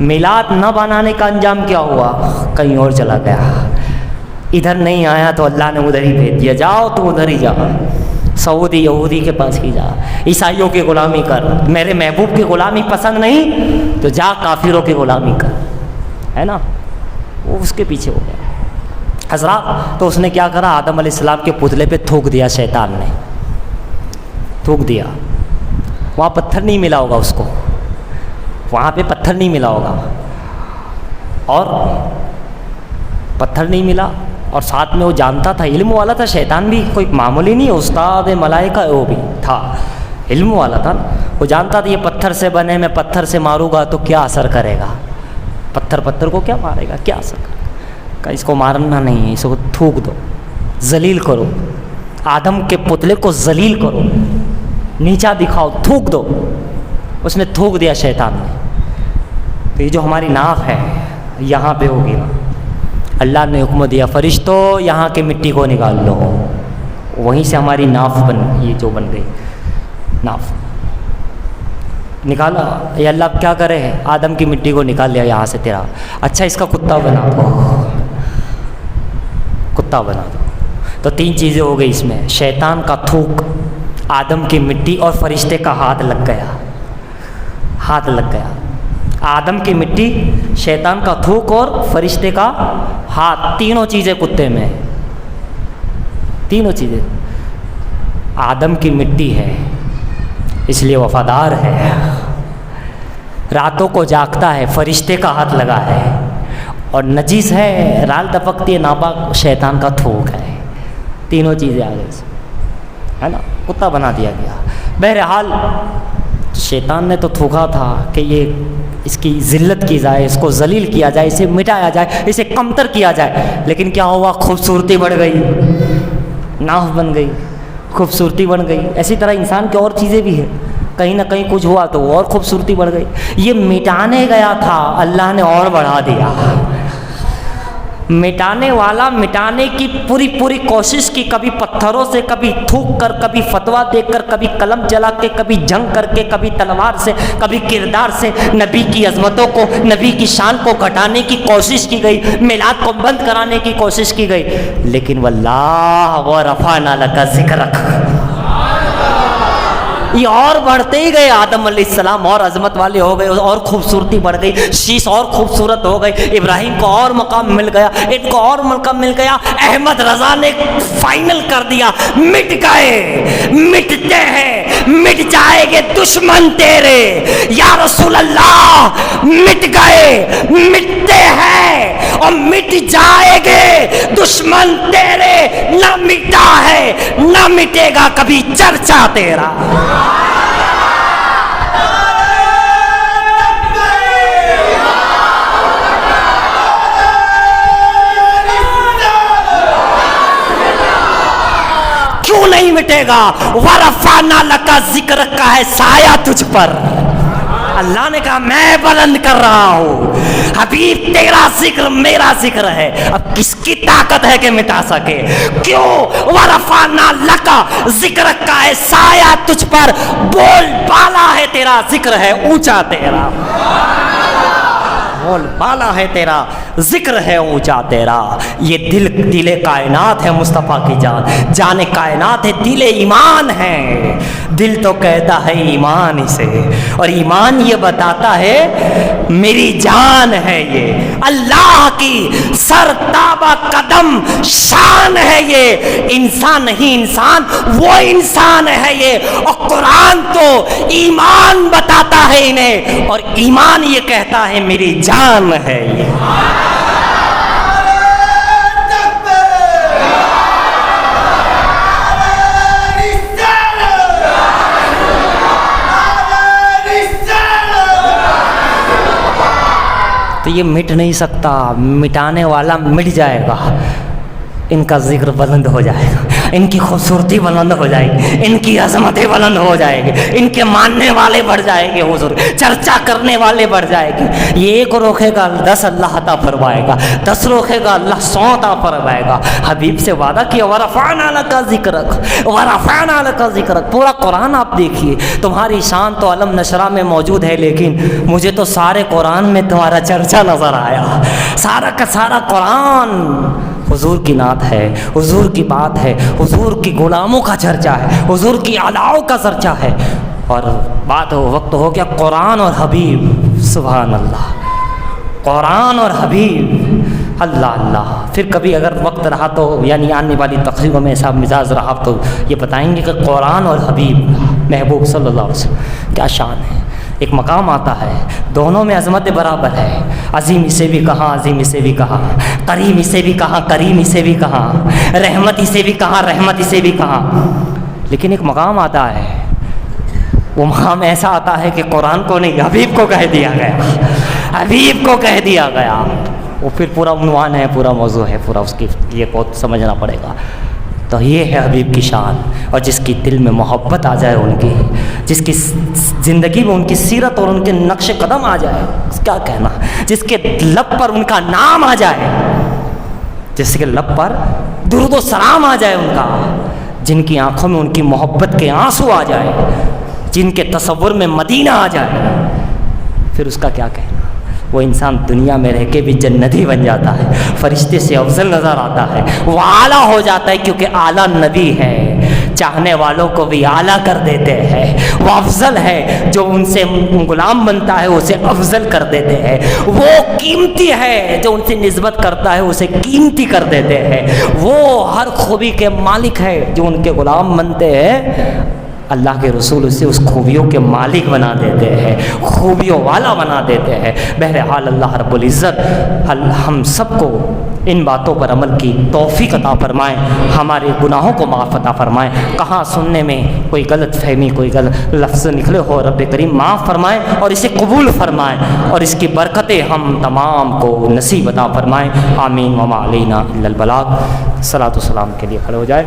میلاد نہ بنانے کا انجام کیا ہوا؟ کہیں اور چلا گیا، ادھر نہیں آیا تو اللہ نے ادھر ہی بھیج دیا، جاؤ تو ادھر ہی جا، سعودی یہودی کے پاس ہی جا، عیسائیوں کی غلامی کر، میرے محبوب کی غلامی پسند نہیں تو جا کافروں کی غلامی کر، ہے نا؟ وہ اس کے پیچھے ہو گیا حضرات۔ تو اس نے کیا کرا؟ آدم علیہ السلام کے پتلے پہ تھوک دیا، شیطان نے تھوک دیا۔ وہاں پتھر نہیں ملا ہوگا اس کو، وہاں پہ پتھر نہیں ملا ہوگا، اور پتھر نہیں ملا، اور ساتھ میں وہ جانتا تھا، علم والا تھا، شیطان بھی کوئی معمولی نہیں، استاد ملائکہ وہ بھی تھا، علم والا تھا، وہ جانتا تھا یہ پتھر سے بنے، میں پتھر سے ماروں گا تو کیا اثر کرے گا، پتھر کو کیا مارے گا، کیا اثر کرے گا، اس کو مارنا نہیں ہے، اس کو تھوک دو، ذلیل کرو، آدم کے پتلے کو ذلیل کرو، نیچا دکھاؤ، تھوک دو۔ اس نے تھوک دیا شیطان نے۔ تو یہ جو ہماری ناف ہے یہاں پہ ہوگی، اللہ نے حکم دیا فرشتوں یہاں کے مٹی کو نکال لو، وہیں سے ہماری ناف یہ جو بن گئی ناف نکالا۔ یہ اللہ اب کیا کرے؟ آدم کی مٹی کو نکال لیا یہاں سے تیرا، اچھا اس کا کتا بنا دو، کتا بنا دو۔ تو 3 چیزیں ہو گئی اس میں، شیطان کا تھوک، آدم کی مٹی، اور فرشتے کا ہاتھ لگ گیا، ہاتھ لگ گیا۔ آدم کی مٹی، شیطان کا تھوک اور فرشتے کا ہاتھ، تینوں چیزیں کتے میں، تینوں چیزیں۔ آدم کی مٹی ہے اس لیے وفادار ہے، راتوں کو جاگتا ہے، فرشتے کا ہاتھ لگا ہے، اور نجیس ہے، رال ٹپکتی ہے، ناپاک شیطان کا تھوک ہے، تینوں چیزیں آ گئی اس میں، ہے نا، کتا بنا دیا گیا۔ بہرحال شیطان نے تو تھوکا تھا کہ یہ اس کی ذلت کی جائے، اس کو ذلیل کیا جائے، اسے مٹایا جائے، اسے کمتر کیا جائے، لیکن کیا ہوا؟ خوبصورتی بڑھ گئی، ناف بن گئی، خوبصورتی بڑھ گئی۔ اسی طرح انسان کی اور چیزیں بھی ہیں، کہیں نہ کہیں کچھ ہوا تو اور خوبصورتی بڑھ گئی۔ یہ مٹانے گیا تھا، اللہ نے اور بڑھا دیا۔ مٹانے والا مٹانے کی پوری کوشش کی، کبھی پتھروں سے، کبھی تھوک کر، کبھی فتویٰ دے کر، کبھی قلم چلا کے، کبھی جنگ کر کے، کبھی تلوار سے، کبھی کردار سے نبی کی عظمتوں کو، نبی کی شان کو گھٹانے کی کوشش کی گئی، میلاد کو بند کرانے کی کوشش کی گئی، لیکن واللہ ورفعنا لک ذکرک، یہ اور بڑھتے ہی گئے۔ آدم علیہ السلام اور عظمت والے ہو گئے، اور خوبصورتی بڑھ گئی، شیش اور خوبصورت ہو گئی، ابراہیم کو اور مقام مل گیا، ان کو اور مقام مل گیا۔ احمد رضا نے فائنل کر دیا، مٹ گئے، مٹتے ہیں، مٹ جائیں گے دشمن تیرے یا رسول اللہ، مٹ گئے، مٹتے ہیں اور مٹ جائیں گے دشمن تیرے، نہ مٹا ہے نہ مٹے گا کبھی چرچا تیرا۔ کیوں نہیں مٹے گا؟ ورفعنا لک ذکرک کا ہے سایہ تجھ پر، اللہ نے کہا میں بلند کر رہا ہوں، حبیب تیرا ذکر میرا ذکر ہے، اب کس کی طاقت ہے کہ مٹا سکے؟ کیوں؟ ورفعنا لک ذکرک کا ہے سایہ تجھ پر، بول بالا ہے تیرا، ذکر ہے اونچا تیرا، بول بالا ہے تیرا، ذکر ہے اونچا تیرا۔ یہ دل کائنات ہے مصطفیٰ کی جان، جان کائنات ہے، دل ایمان ہے، دل تو کہتا ہے ایمان اسے، اور ایمان یہ بتاتا ہے میری جان ہے، یہ اللہ کی سر تابہ قدم شان ہے، یہ انسان نہیں، انسان وہ انسان ہے یہ، اور قرآن تو ایمان بتاتا ہے انہیں، اور ایمان یہ کہتا ہے میری جان ہے یہ۔ تو یہ مٹ نہیں سکتا، مٹانے والا مٹ جائے گا، ان کا ذکر بلند ہو جائے گا، ان کی خوبصورتی بلند ہو جائے گی، ان کی عظمتیں بلند ہو جائے گی، ان کے ماننے والے بڑھ جائے گے، حضور چرچا کرنے والے بڑھ جائے گی۔ یہ ایک روکے گا 10 اللہ عطا فرمائے گا، 10 روکے گا اللہ 100 عطا فرمائے گا۔ حبیب سے وعدہ کیا ورفعنا لک ذکرک، ورفعنا لک ذکرک۔ پورا قرآن آپ دیکھیے، تمہاری شان تو علم نشرہ میں موجود ہے، لیکن مجھے تو سارے قرآن میں تمہارا چرچا نظر آیا، سارا کا سارا قرآن حضور کی نعت ہے، حضور کی بات ہے، حضور کی غلاموں کا چرچا ہے، حضور کی علاؤں کا چرچا ہے۔ اور بات وقت ہو گیا قرآن اور حبیب، سبحان اللہ، قرآن اور حبیب، اللہ اللہ۔ پھر کبھی اگر وقت رہا تو یعنی آنے والی تقریبوں میں ایسا مزاج رہا تو یہ بتائیں گے کہ قرآن اور حبیب محبوب صلی اللہ علیہ وسلم کیا شان ہے۔ ایک مقام آتا ہے، دونوں میں عظمت برابر ہے، عظیم اسے بھی کہا، عظیم اسے بھی کہا، کریم اسے بھی کہا، کریم اسے بھی کہا، رحمت اسے بھی کہا، رحمت اسے بھی کہا، لیکن ایک مقام آتا ہے، وہ مقام ایسا آتا ہے کہ قرآن کو نہیں، حبیب کو کہہ دیا گیا، حبیب کو کہہ دیا گیا۔ وہ پھر پورا عنوان ہے، پورا موضوع ہے، پورا اس کی یہ بہت سمجھنا پڑے گا۔ تو یہ ہے حبیب کی شان، اور جس کی دل میں محبت آ جائے ان کی، جس کی زندگی میں ان کی سیرت اور ان کے نقش قدم آ جائے، کیا کہنا، جس کے لب پر ان کا نام آ جائے، جس کے لب پر درود و سلام آ جائے ان کا، جن کی آنکھوں میں ان کی محبت کے آنسو آ جائے، جن کے تصور میں مدینہ آ جائے، پھر اس کا کیا کہنا۔ وہ انسان دنیا میں رہ کے بھی جنتی بن جاتا ہے، فرشتے سے افضل نظر آتا ہے، وہ اعلیٰ ہو جاتا ہے، کیونکہ اعلیٰ نبی ہے، چاہنے والوں کو بھی اعلیٰ کر دیتے ہیں، وہ افضل ہے، جو ان سے غلام بنتا ہے اسے افضل کر دیتے ہیں، وہ قیمتی ہے، جو ان سے نسبت کرتا ہے اسے قیمتی کر دیتے ہیں، وہ ہر خوبی کے مالک ہے، جو ان کے غلام بنتے ہیں اللہ کے رسول اسے اس خوبیوں کے مالک بنا دیتے ہیں، خوبیوں والا بنا دیتے ہیں۔ بہرحال اللہ رب العزت ہم سب کو ان باتوں پر عمل کی توفیق عطا فرمائیں، ہمارے گناہوں کو معاف عطا فرمائیں۔ کہاں سننے میں کوئی غلط فہمی، کوئی غلط لفظ نکلے ہو، رب کریم معاف فرمائیں اور اسے قبول فرمائیں، اور اس کی برکتیں ہم تمام کو نصیب عطا فرمائیں۔ آمین وما علینا الا البلاغ۔ صلاۃ و سلام کے لیے کھڑے ہو جائے۔